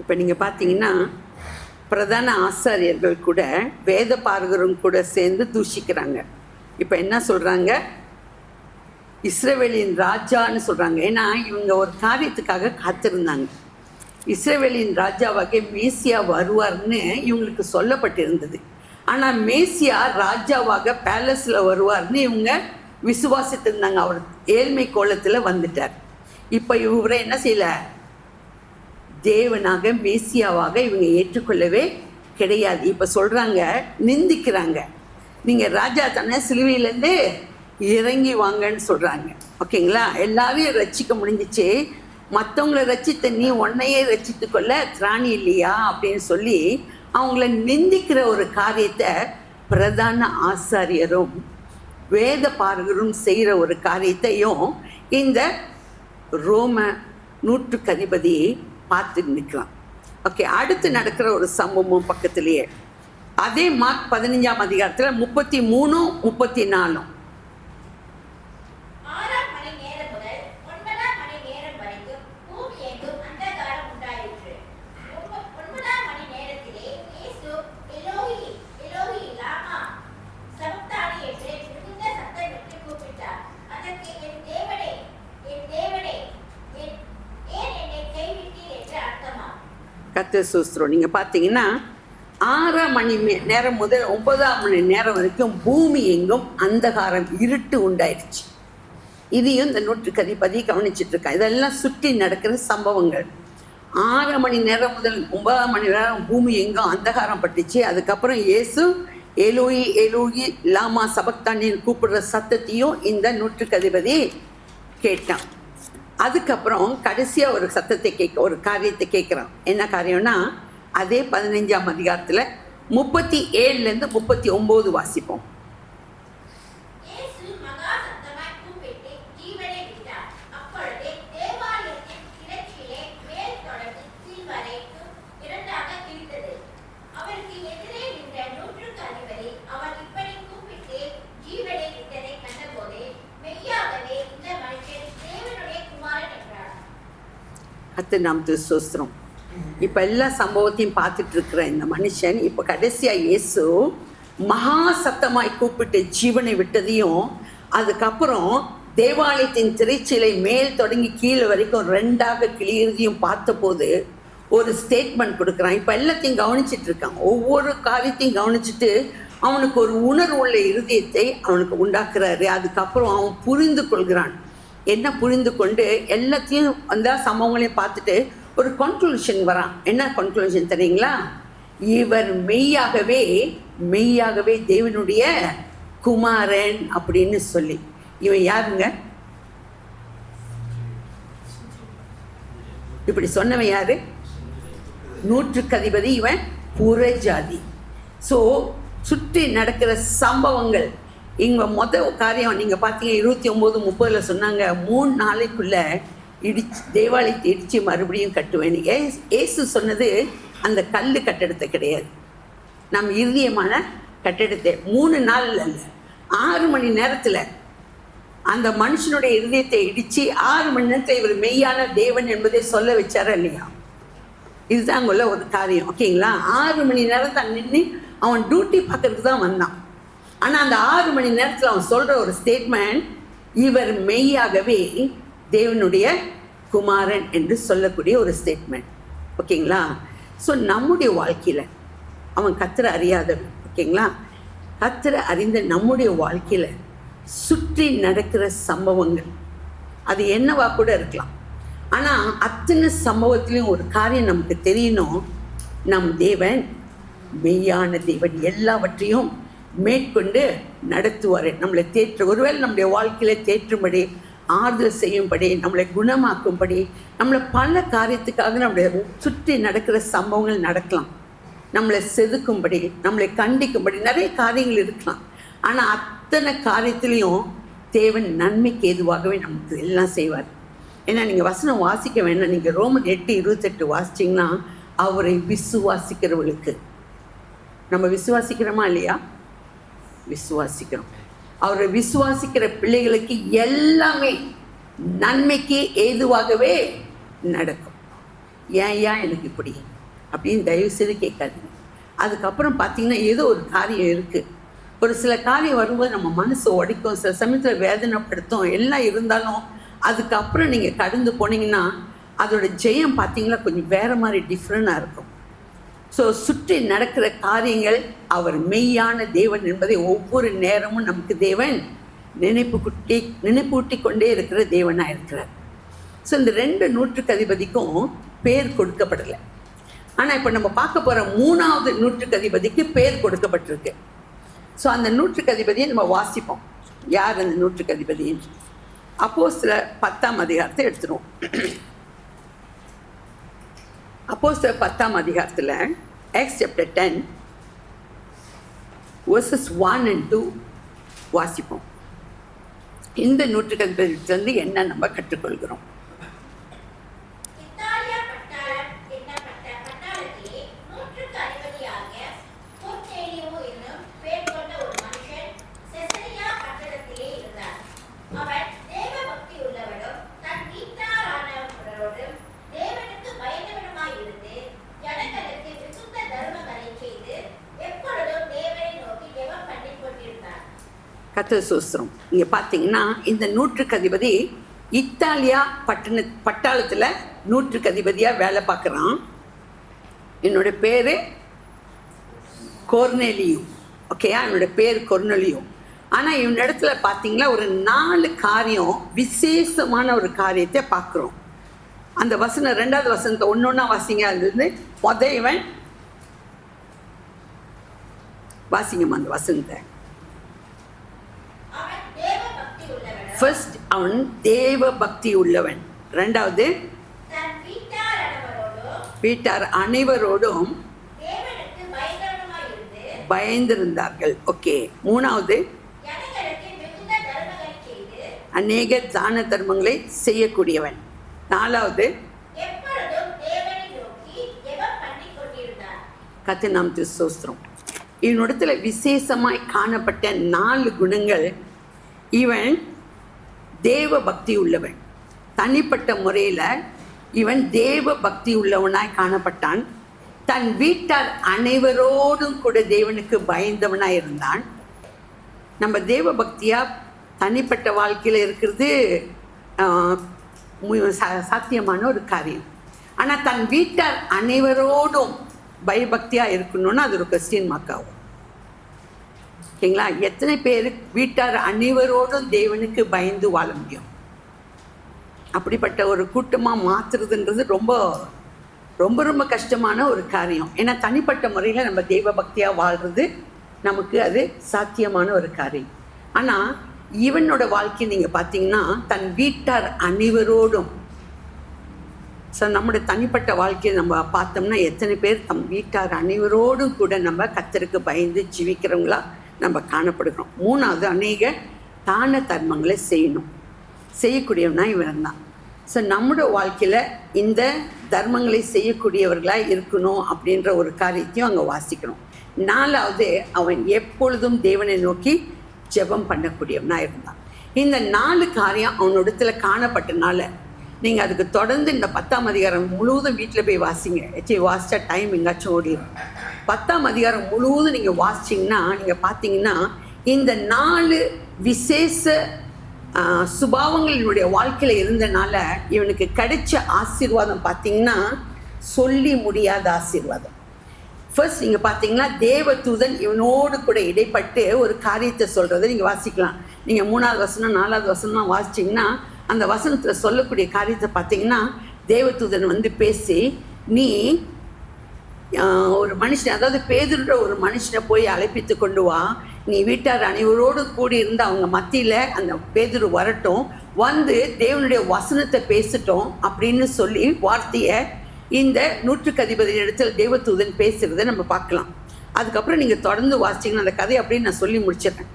இப்போ நீங்கள் பார்த்தீங்கன்னா, பிரதான ஆசாரியர்கள் கூட வேத பார்கரும் கூட சேர்ந்து தூஷிக்கிறாங்க. இப்போ என்ன சொல்கிறாங்க? இஸ்ரவேலின் ராஜான்னு சொல்கிறாங்க. ஏன்னா இவங்க ஒரு காரியத்துக்காக காத்திருந்தாங்க. இஸ்ரவேலின் ராஜாவாக மேசியா வருவார்னு இவங்களுக்கு சொல்லப்பட்டிருந்தது. ஆனால் மேசியா ராஜாவாக பேலஸில் வருவார்னு இவங்க விசுவாசித்திருந்தாங்க. அவர் ஏழ்மை கோலத்தில் வந்துட்டார். இப்போ இவரை என்ன செய்யலை? தேவனாக மேசியாவாக இவங்க ஏற்றுக்கொள்ளவே கிடையாது. இப்போ சொல்கிறாங்க, நிந்திக்கிறாங்க, நீங்கள் ராஜா தானே, சிலுவையிலேருந்து இறங்கி வாங்கன்னு சொல்கிறாங்க. ஓகேங்களா? எல்லாரையும் ரட்சிக்க முடிஞ்சிச்சு, மற்றவங்கள ரட்சித்த நீ உன்னையே ரட்சித்து கொள்ள திராணி இல்லையா அப்படின்னு சொல்லி அவங்கள நிந்திக்கிற ஒரு காரியத்தை பிரதான ஆசாரியரும் வேத பாரகரும் செய்கிற ஒரு காரியத்தையும் இந்த ரோம நூற்றுக்கு அதிபதி பார்த்து நிற்கலாம். ஓகே, அடுத்து நடக்கிற ஒரு சம்பவம் பக்கத்திலேயே அதே மார்க் 15ஆம் அதிகாரத்தில் 33, 34. 6 மணி நேரம் முதல் 9 மணி நேரம் வரைக்கும் பூமி எங்கும் அந்தகாரம் உண்டாயிற்று. 9 மணி நேரத்திலே இயேசு எலோஹி எலோஹி லாமா சபக்தானி என்று மிகுந்த சத்தமிட்டு கூப்பிட்டார். அதற்கு என் தேவனே ஏன் என்னை கைவிட்டீர் என்று அர்த்தமா. கர்த்தர் ஸ்தோத்திரம். நீங்கள் பார்த்தீங்கன்னா 6 மணி நேரம் முதல் 9 மணி நேரம் வரைக்கும் பூமி எங்கும் அந்தகாரம், இருட்டு உண்டாயிடுச்சு. இதையும் இந்த நூற்றுக்கு அதிபதி கவனிச்சுட்டு இருக்கான். இதெல்லாம் சுற்றி நடக்கிற சம்பவங்கள். 6 மணி நேரம் முதல் 9 மணி நேரம் பூமி எங்கும் அந்தகாரம் பட்டுச்சு. அதுக்கப்புறம் இயேசு எலோயி எலோயி லாமா சபக்தானின்னு கூப்பிடுற சத்தத்தையும் இந்த நூற்றுக்கு அதிபதி கேட்டான். அதுக்கப்புறம் கடைசியாக ஒரு சத்தத்தை ஒரு காரியத்தை கேட்குறான். என்ன காரியம்னா, அதே 15ஆம் அதிகாரத்தில் 37லேருந்து 39 வாசிப்போம். இயேசு மகா சத்தமாய் கூப்பிட்டு ஜீவனை விட்டார். அப்பொழுது தேவாலயத்தின் கிளர்ச்சியிலே மேல் தொடங்கி கீழ் வரைக்கும் இரண்டாக கிழித்தது. அவருக்கு எதிரே நின்ற நூற்றுக்கு அதிபதி அவர் இப்படி கூப்பிட்டு ஜீவனை விட்டதை கண்டபோது மெய்யாகவே இந்த மனுஷன் தேவனுடைய குமாரன் என்றார். அத்து நாம் ஸ்தோத்திரம். இப்போ எல்லா சம்பவத்தையும் பார்த்துட்டு இருக்கிற இந்த மனுஷன் இப்போ கடைசியாக இயேசு மகா சத்தமாய் கூப்பிட்டு ஜீவனை விட்டதையும், அதுக்கப்புறம் தேவாலயத்தின் திரைச்சீலை மேல் தொடங்கி கீழே வரைக்கும் ரெண்டாக கிழியறதையும் பார்த்தபோது ஒரு ஸ்டேட்மெண்ட் கொடுக்குறான். இப்போ எல்லாத்தையும் கவனிச்சிட்டு இருக்கான். ஒவ்வொரு காரியத்தையும் கவனிச்சுட்டு அவனுக்கு ஒரு உணர்வு உள்ள இருதயத்தை அவனுக்கு உண்டாக்குறாரு. அதுக்கப்புறம் அவன் புரிந்து கொள்கிறான். என்ன புரிந்து கொண்டு எல்லாத்தையும் அந்த சம்பவங்களையும் பார்த்துட்டு ஒரு கன்க்ளூஷன் வரான். என்ன கன்க்ளூஷன் தெரியுங்களா? இவர் மெய்யாகவே தேவனுடைய குமாரன் அப்படின்னு சொல்லி. இவன் யாருங்க? இப்படி சொன்னவன் யாரு? நூற்றுக்கு அதிபதி. இவன் புறஜாதி. ஸோ சுற்றி நடக்கிற சம்பவங்கள் இங்கே முதல் காரியம் நீங்கள் பார்த்தீங்க 29, 30 சொன்னாங்க 3 நாளைக்குள்ள தேவாலயத்தை இடித்து மறுபடியும் கட்டுவேன். ஏசு சொன்னது அந்த கல் கட்டடத்தை கிடையாது, நம் இறுதியமான கட்டடத்தை. 3 நாள் அல்ல, 6 மணி நேரத்தில் அந்த மனுஷனுடைய இருதயத்தை இடித்து 6 மணி நேரத்தில் இவர் மெய்யான தேவன் என்பதை சொல்ல வச்சாரா இல்லையா? இதுதான் அங்குள்ள ஒரு காரியம். ஓகேங்களா? 6 மணி நேரம் தான் நின்று அவன் டியூட்டி பார்க்கறதுக்கு தான் வந்தான். ஆனால் அந்த 6 மணி நேரத்தில் அவன் சொல்கிற ஒரு ஸ்டேட்மெண்ட், இவர் மெய்யாகவே தேவனுடைய குமாரன் என்று சொல்லக்கூடிய ஒரு ஸ்டேட்மெண்ட். ஓகேங்களா? ஸோ நம்முடைய வாழ்க்கையில் அவன் கர்த்தரை அறியாதவன். ஓகேங்களா? கர்த்தரை அறிந்த நம்முடைய வாழ்க்கையில் சுற்றி நடக்கிற சம்பவங்கள் அது என்னவா கூட இருக்கலாம். ஆனால் அத்தனை சம்பவத்திலையும் ஒரு காரியம் நமக்கு தெரியணும், நம் தேவன் மெய்யான தேவன், எல்லாவற்றையும் மேற்கொண்டு நடத்துவார். நம்மளை ஒருவேளை நம்முடைய வாழ்க்கையில் தேற்றும்படி, ஆறுதல் செய்யும்படி, நம்மளை குணமாக்கும்படி, நம்மளை பல காரியத்துக்காக நம்முடைய சுற்றி நடக்கிற சம்பவங்கள் நடக்கலாம். நம்மளை செதுக்கும்படி, நம்மளை கண்டிக்கும்படி நிறைய காரியங்கள் இருக்கலாம். ஆனால் அத்தனை காரியத்திலையும் தேவன் நன்மைக்கு ஏதுவாகவே நமக்கு எல்லாம் செய்வார். ஏன்னா நீங்கள் வசனம் வாசிக்க வேண்டாம். நீங்கள் ரோமன் 8:28 வாசிச்சிங்கன்னா, அவரை விசுவாசிக்கிறவர்களுக்கு, நம்ம விசுவாசிக்கிறோமா இல்லையா? விசுவாசிக்கிறோம். அவரை விசுவாசிக்கிற பிள்ளைகளுக்கு எல்லாமே நன்மைக்கு ஏதுவாகவே நடக்கும். ஏன் எனக்கு இப்படி அப்படின்னு தயவு செய்து கேட்காதீங்க. அதுக்கப்புறம் பார்த்தீங்கன்னா ஏதோ ஒரு காரியம் இருக்குது. ஒரு சில காரியம் வரும்போது நம்ம மனசு உடைக்கும், சில சமயத்தில் வேதனைப்படுத்தும். எல்லாம் இருந்தாலும் அதுக்கப்புறம் நீங்கள் கடந்து போனீங்கன்னா அதோட ஜெயம் பார்த்தீங்கன்னா கொஞ்சம் வேறு மாதிரி டிஃப்ரெண்டாக இருக்கும். ஸோ சுற்றி நடக்கிற காரியங்கள் அவர் மெய்யான தேவன் என்பதை ஒவ்வொரு நேரமும் நமக்கு தேவன் நினைப்பூட்டி கொண்டே இருக்கிற தேவனாக இருக்கிறார். ஸோ இந்த 2 நூற்றுக்கு அதிபதிக்கும் பேர் கொடுக்கப்படலை. ஆனால் இப்போ நம்ம பார்க்க போகிற 3வது நூற்றுக்கு அதிபதிக்கு பேர் கொடுக்கப்பட்டிருக்கு. ஸோ அந்த நூற்றுக்கு அதிபதியை நம்ம வாசிப்போம். யார் அந்த நூற்றுக்கு அதிபதி? அப்போஸ்தலர் 10ஆம் அதிகாரத்தை எடுத்துருவோம். அப்போஸ்தலர் 10ஆம் அதிகாரத்தில் Acts chapter 10 verses 1 and 2 வாசிப்போம். இந்த நூற்றுக்கு அதிபதியிலிருந்து என்ன நம்ம கற்றுக்கொள்கிறோம்? இத்தாலியா பட்டாளம் என்னப்பட்ட பட்டாளத்திலே நூற்றுக்கு அதிபதியாக கொர்நேலியு என்னும் பேர் கொண்ட ஒரு மனுஷன் செசரியா பட்டணத்திலே இருந்தார். அவர் தேவ பக்தி உள்ளவரும் தன் வீட்டாரானவரோடும் தேவனுக்கு பயந்தவனுமாய் இருந்து ஜனங்களுக்கு விசுத்த தர்மங்களை செய்து எப்பொழுதும் தேவனை நோக்கி ஜெபம் பண்ணிக் கொண்டிருந்தார். கர்த்தர் ஸ்தோத்திரம். இங்கே பார்த்தீங்கன்னா இந்த நூற்றுக்கு அதிபதி இத்தாலியா பட்டாளத்தில் நூற்றுக்கு அதிபதியாக வேலை பார்க்குறான். என்னோட பேர் கொர்நேலியு. ஓகேயா, என்னோட பேர் கொர்நேலியு. ஆனால் இவன் இடத்துல பார்த்தீங்களா ஒரு 4 காரியம், விசேஷமான ஒரு காரியத்தை பார்க்குறோம். அந்த வசனம் 2வது வசனத்தை ஒன்றா வாசிங்க. அது வந்து இவன் வாசிங்கம்மா அந்த வசனத்தை. ஃபர்ஸ்ட் அவன் தேவ பக்தி உள்ளவன். 2வது தன் வீட்டார் அனைவரோடும் தேவனுக்கு பயந்தவனுமாய் இருந்து பயந்திருந்தார்கள். ஓகே. 3வது ஜனங்களுக்கு மிகுந்த தர்மங்களை செய்து அநேக தான தர்மங்களை செய்யக்கூடியவன். 4வது எப்பொழுதும் தேவனை நோக்கி ஜெபம் பண்ணிக் கொண்டிருந்தார். கர்த்தர் நாமத்துக்கு ஸ்தோத்திரம். இவனிடத்துல விசேஷமாய் காணப்பட்ட 4 குணங்கள். இவன் தேவ பக்தி உள்ளவன். தனிப்பட்ட முறையில் இவன் தேவ பக்தி உள்ளவனாய் காணப்பட்டான். தன் வீட்டார் அனைவரோடும் கூட தேவனுக்கு பயந்தவனாய் இருந்தான். நம்ம தேவ பக்தியாக தனிப்பட்ட வாழ்க்கையில் இருக்கிறது சாத்தியமான ஒரு காரியம். ஆனால் தன் வீட்டார் அனைவரோடும் பயபக்தியாக இருக்கணும்னா அது ஒரு கிறிஸ்டியன் மார்க்காகும். ஓகேங்களா? எத்தனை பேர் வீட்டார் அனைவரோடும் தேவனுக்கு பயந்து வாழ முடியும்? அப்படிப்பட்ட ஒரு கூட்டமாக மாற்றுறதுன்றது ரொம்ப ரொம்ப ரொம்ப கஷ்டமான ஒரு காரியம். ஏன்னா தனிப்பட்ட முறையில் நம்ம தெய்வ பக்தியாக வாழ்கிறது நமக்கு அது சாத்தியமான ஒரு காரியம். ஆனால் இவனோட வாழ்க்கை நீங்கள் பார்த்தீங்கன்னா தன் வீட்டார் அனைவரோடும். ஸோ நம்முடைய தனிப்பட்ட வாழ்க்கையை நம்ம பார்த்தோம்னா எத்தனை பேர் தம் வீட்டார் அனைவரோடும் கூட நம்ம கர்த்தருக்கு பயந்து ஜீவிக்கிறவங்களா நம்ம காணப்படுகிறோம். 3வது அநேக தான தர்மங்களை செய்யக்கூடியவனா இவன் தான். ஸோ நம்முடைய வாழ்க்கையில் இந்த தர்மங்களை செய்யக்கூடியவர்களாக இருக்கணும் அப்படின்ற ஒரு காரியத்தையும் அங்கே வாசிக்கணும். 4வது அவன் எப்பொழுதும் தேவனை நோக்கி ஜெபம் பண்ணக்கூடியவனா இருந்தான். இந்த 4 காரியம் அவனோடத்துல காணப்பட்டனால நீங்கள் அதுக்கு தொடர்ந்து இந்த 10ஆம் அதிகாரம் முழுவதும் வீட்டில் போய் வாசிங்க. வாசித்தா டைம் எங்காச்சும் ஓடிடும். 10ஆம் அதிகாரம் முழுவதும் நீங்கள் வாசிச்சிங்கன்னா நீங்கள் பார்த்தீங்கன்னா இந்த 4 விசேஷ சுபாவங்களினுடைய வாழ்க்கையில் இருந்தனால இவனுக்கு கிடைச்ச ஆசீர்வாதம் பார்த்தீங்கன்னா சொல்லி முடியாத ஆசீர்வாதம். ஃபர்ஸ்ட் நீங்கள் பார்த்தீங்கன்னா தேவதூதன் இவனோடு கூட இடைப்பட்டு ஒரு காரியத்தை சொல்கிறத நீங்கள் வாசிக்கலாம். நீங்கள் 3வது வசனம் 4வது வசனம் வாசிச்சிங்கன்னா அந்த வசனத்தில் சொல்லக்கூடிய காரியத்தை பார்த்தீங்கன்னா தேவதூதன் வந்து பேசி நீ ஒரு மனுஷன், அதாவது பேதுருன்ற ஒரு மனுஷனை போய் அழைப்பித்து கொண்டு வா, நீ வீட்டார் அனைவரோடு கூடி இருந்து அவங்க மத்தியில் அந்த பேதுரு வரட்டும், வந்து தேவனுடைய வசனத்தை பேசட்டும் அப்படின்னு சொல்லி வார்த்தையை இந்த நூற்றுக்கு அதிபதி இடத்துல தேவதூதன் பேசுகிறத நம்ம பார்க்கலாம். அதுக்கப்புறம் நீங்கள் தொடர்ந்து வாசிச்சிங்கன்னா அந்த கதையை அப்படின்னு நான் சொல்லி முடிச்சிடுறேன்.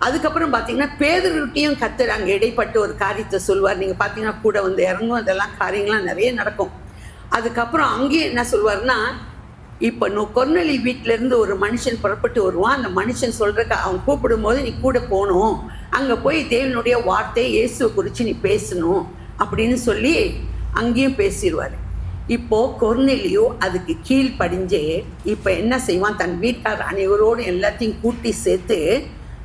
அதுக்கப்புறம் பார்த்தீங்கன்னா பேதுருட்டையும் கர்த்தர் அங்கே இடைப்பட்டு ஒரு காரியத்தை சொல்வார். நீங்கள் பார்த்தீங்கன்னா கூட வந்து இறங்கும், அதெல்லாம் காரியங்கள்லாம் நிறைய நடக்கும். அதுக்கப்புறம் அங்கேயே என்ன சொல்வார்னா, இப்போ கொர்நேலி வீட்டிலேருந்து ஒரு மனுஷன் புறப்பட்டு வருவான். அந்த மனுஷன் சொல்கிறக்க அவன் கூப்பிடும் போது நீ கூட போகணும், அங்கே போய் தேவனுடைய வார்த்தை இயேசுவை குறித்து நீ பேசணும் அப்படின்னு சொல்லி அங்கேயும் பேசிடுவார். இப்போது கொர்நேலியோ அதுக்கு கீழ்ப்படிஞ்சே இப்போ என்ன செய்வான், தன் வீட்டார் அனைவரோடு எல்லாத்தையும் கூட்டி சேர்த்து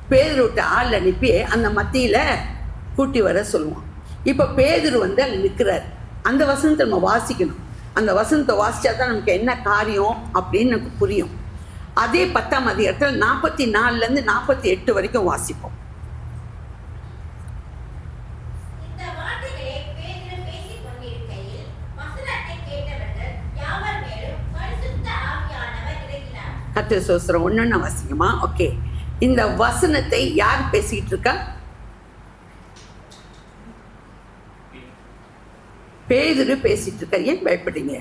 பேதுருட்ட ஆள் அனுப்பி அந்த மத்தியில் கூட்டி வர சொல்லுவான். இப்போ பேதுரு வந்து அங்கே நிற்கிறார். அந்த வசனத்தை நம்ம வாசிக்கணும். அந்த வசனத்தை வாசித்தா தான் நமக்கு என்ன காரியம் அப்படின்னு நமக்கு புரியும். அதே 10ஆம் அதிகாரத்தில் 44லேருந்து 48 வரைக்கும் வாசிப்போம். இந்த வார்த்தைகளை பேதுரு பேசிக் கொண்டிருக்கையில் வசனத்தை கேட்டவர் கர்த்தர் சோஸ்திரம். ஒன்று அவசியமா? ஓகே. இந்த வசனத்தை யார் பேசிக்கிட்டு இருக்கா? பேதுரு பேசிட்டு இருக்கார். ஏன் பயப்படுறீங்க?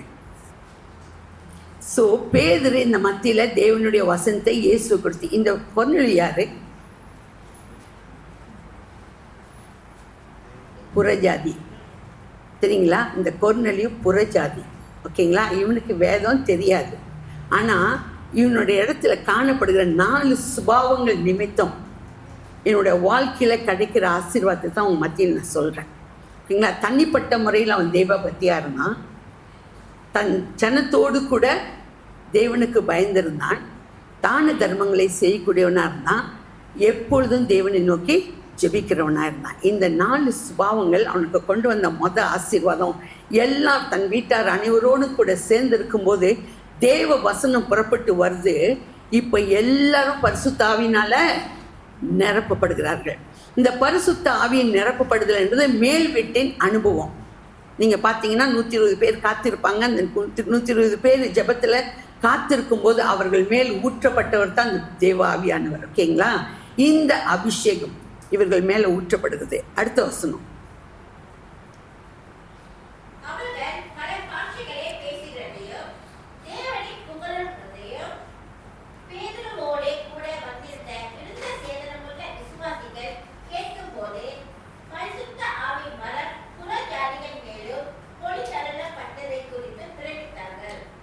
ஸோ பேதுரு இந்த மத்தியில் தேவனுடைய வசனத்தை இயேசு கொடுத்து, இந்த கொர்நேலியு யாரு? புறஜாதி. சரிங்களா? இந்த கொர்நேலியு புறஜாதி. ஓகேங்களா? இவனுக்கு வேதம் தெரியாது. ஆனால் இவனுடைய இடத்துல காணப்படுகிற 4 சுபாவங்கள் நிமித்தம் என்னுடைய வாழ்க்கையில் கிடைக்கிற ஆசீர்வாதத்தை தான் உங்கள் மத்தியில் நான் சொல்கிறேன். ஓகேங்களா? தனிப்பட்ட முறையில் அவன் தெய்வ பக்தியாக இருந்தான். தன் ஜனத்தோடு கூட தேவனுக்கு பயந்திருந்தான். தான தர்மங்களை செய்யக்கூடியவனாக இருந்தான். எப்பொழுதும் தேவனை நோக்கி ஜெபிக்கிறவனாக இருந்தான். இந்த 4 சுபாவங்கள் அவனுக்கு கொண்டு வந்த ஆசீர்வாதம். எல்லாம் தன் வீட்டார் அனைவரோடும் கூட சேர்ந்து இருக்கும்போது தேவ வசனம் புறப்பட்டு வருது. இப்போ எல்லாரும் பரிசுத்த ஆவியினால நிரப்பப்படுகிறார்கள். இந்த பரிசுத்த ஆவியின் நிரப்பப்படுதல் என்பது மேல் வீட்டின் அனுபவம். நீங்கள் பார்த்தீங்கன்னா 120 பேர் காத்திருப்பாங்க. அந்த 120 பேர் ஜெபத்தில் காத்திருக்கும் போது அவர்கள் மேல் ஊற்றப்பட்டவர் தான் தேவ ஆவியானவர். ஓகேங்களா? இந்த அபிஷேகம் இவர்கள் மேலே ஊற்றப்படுகிறது. அடுத்த வசனம்.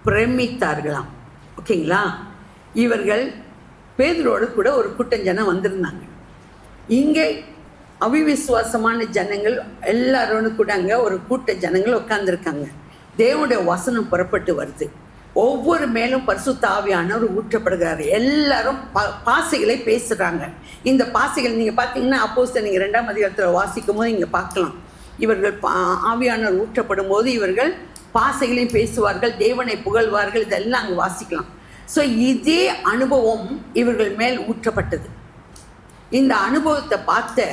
பிரமித்தார்களாம். ஓகேங்களா? இவர்கள் பேதுருவோடு கூட ஒரு கூட்டஞ்சனம் வந்திருந்தாங்க. இங்கே அவிவிசுவாசமான ஜனங்கள் எல்லாரோடு கூட அங்கே ஒரு கூட்ட ஜனங்கள் உட்கார்ந்துருக்காங்க. தேவனுடைய வசனம் புறப்பட்டு வருது. ஒவ்வொரு மேலும் பரிசுத்த ஆவியானவர் ஊற்றப்படுகிறாரு. எல்லாரும் பாசைகளை பேசுகிறாங்க. இந்த பாசைகள் நீங்கள் பார்த்தீங்கன்னா அப்போஸ்தலர் நீங்கள் 2ஆம் அதிகாரத்தில் வாசிக்கும் போது இங்கே பார்க்கலாம். இவர்கள் ஆவியானவர் ஊற்றப்படும் போது இவர்கள் பாசைகளையும் பேசுவார்கள், தேவனை புகழ்வார்கள். இதெல்லாம் அங்கே வாசிக்கலாம். ஸோ இதே அனுபவம் இவர்கள் மேல் ஊற்றப்பட்டது. இந்த அனுபவத்தை பார்த்த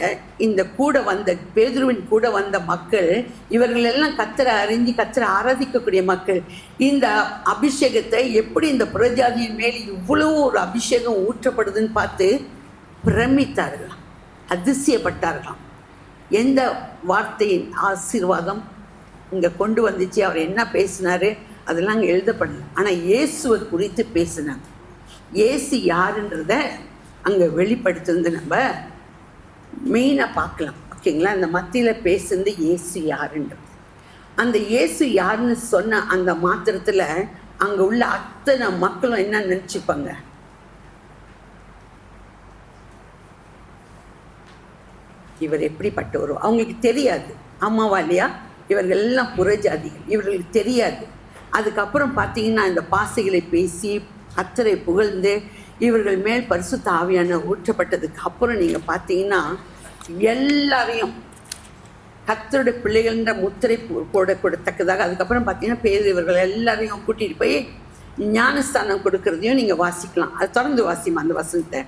இந்த கூட வந்த பேதுருவின் கூட வந்த மக்கள், இவர்கள் எல்லாம் கர்த்தரை அறிஞ்சு கர்த்தரை ஆராதிக்கக்கூடிய மக்கள், இந்த அபிஷேகத்தை எப்படி இந்த புறஜாதியின் மேல் இவ்வளோ ஒரு அபிஷேகம் ஊற்றப்படுதுன்னு பார்த்து பிரமித்தார்களாம், அதிசயப்பட்டார்களாம். எந்த வார்த்தையின் ஆசீர்வாதம் இங்கே கொண்டு வந்துச்சு, அவர் என்ன பேசினார் அதெல்லாம் அங்கே எழுதப்படல. ஆனால் இயேசுவை குறித்து பேசினாங்க. இயேசு யாருன்றத அங்கே வெளிப்படுத்துறது நம்ம மெயினாக பார்க்கலாம். ஓகேங்களா? அந்த மத்தியில் பேசுறது இயேசு யாருன்றது. அந்த இயேசு யாருன்னு சொன்ன அந்த மாத்திரத்தில் அங்கே உள்ள அத்தனை மக்களும் என்ன நினச்சிப்பாங்க, இவர் எப்படிப்பட்டவரோ அவங்களுக்கு தெரியாது. ஆமாவா இல்லையா? இவர்கள் எல்லாம் புறஜாதிகள், இவர்களுக்கு தெரியாது. அதுக்கப்புறம் பார்த்தீங்கன்னா இந்த பாசைகளை பேசி கர்த்தரை புகழ்ந்து இவர்கள் மேல் பரிசுத்த ஆவியான ஊற்றப்பட்டதுக்கு அப்புறம் நீங்கள் பார்த்தீங்கன்னா எல்லாரையும் கர்த்தருடைய பிள்ளைகள்ன்ற முத்திரை போடக்கூடத்தக்கதாக அதுக்கப்புறம் பார்த்தீங்கன்னா பேர் இவர்கள் எல்லாரையும் கூட்டிகிட்டு போய் ஞானஸ்தானம் கொடுக்கறதையும் நீங்கள் வாசிக்கலாம். அது தொடர்ந்து வாசிமா அந்த வசனத்தை.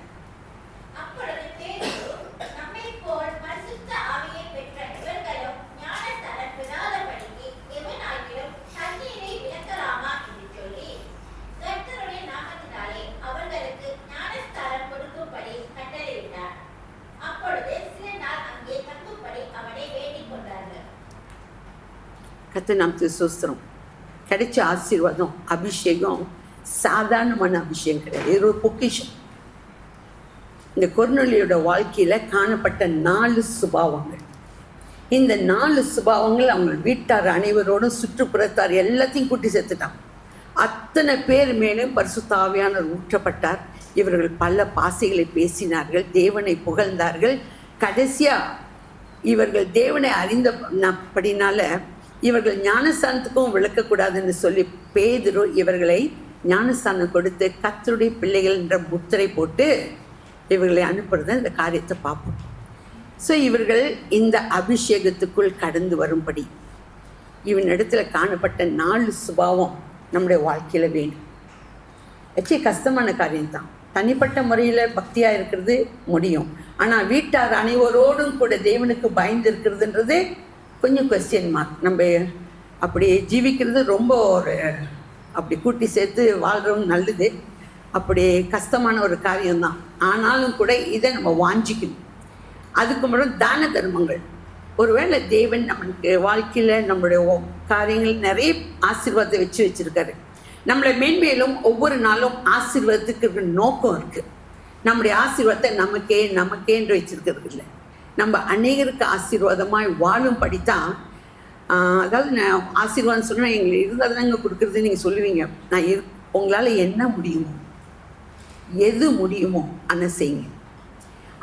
கர்த்தர் நாமத்துக்கு ஸ்தோத்திரம். கிடைச்ச ஆசீர்வாதம் அபிஷேகம் சாதாரணமான அபிஷேகம் கிடையாது, இது ஒரு பொக்கிஷம். இந்த கொர்நேலியோட வாழ்க்கையில் காணப்பட்ட 4 சுபாவங்கள். இந்த 4 சுபாவங்கள் அவங்க வீட்டார் அனைவரோடும் சுற்றுப்புறத்தார் எல்லாத்தையும் கூட்டி சேர்த்துட்டாங்க. அத்தனை பேர் மேலும் பரிசுத்த ஆவியானவர் ஊற்றப்பட்டார். இவர்கள் பல பாசைகளை பேசினார்கள், தேவனை புகழ்ந்தார்கள். கடைசியாக இவர்கள் தேவனை அறிந்தபடினால இவர்கள் ஞானஸ்தானத்துக்கும் விளக்கக்கூடாதுன்னு சொல்லி பேதுரு இவர்களை ஞானஸ்தானம் கொடுத்து கர்த்தருடைய பிள்ளைகள் என்ற முத்திரை போட்டு இவர்களை அனுப்புறத இந்த காரியத்தை பார்ப்போம். ஸோ இவர்கள் இந்த அபிஷேகத்துக்குள் கடந்து வரும்படி இவனிடத்துல காணப்பட்ட 4 சுபாவம் நம்முடைய வாழ்க்கையில் வேணும். கஷ்டமான காரியம்தான். தனிப்பட்ட முறையில் பக்தியாக இருக்கிறது முடியும். ஆனால் வீட்டார் அனைவரோடும் கூட தேவனுக்கு பயந்து இருக்கிறதுன்றது கொஞ்சம் கொஸ்டின் மார்க். நம்ம அப்படி ஜீவிக்கிறது ரொம்ப ஒரு அப்படி கூட்டி சேர்த்து வாழ்கிறவங்க நல்லது. அப்படி கஷ்டமான ஒரு காரியம்தான். ஆனாலும் கூட இதை நம்ம வாஞ்சிக்கணும். அதுக்கு முன்னாடி தான தர்மங்கள். ஒருவேளை தேவன் நம்மளுக்கு வாழ்க்கையில் நம்மளுடைய காரியங்கள் நிறைய ஆசீர்வாதத்தை வச்சுருக்காரு. நம்மளை மேன்மேலும் ஒவ்வொரு நாளும் ஆசீர்வாதத்துக்கு நோக்கம் இருக்குது. நம்முடைய ஆசீர்வாதத்தை நமக்கேன்று வச்சுருக்கிறது இல்லை. நம்ம அநேகருக்கு ஆசீர்வாதமாய் வாழும் படித்தான். அதாவது நான் ஆசீர்வாதம் சொன்னால் எங்களுக்கு இருந்தால் தானே கொடுக்குறது நீங்கள் சொல்லுவீங்க. உங்களால் என்ன முடியுமோ, எது முடியுமோ அதை செய்யுங்க.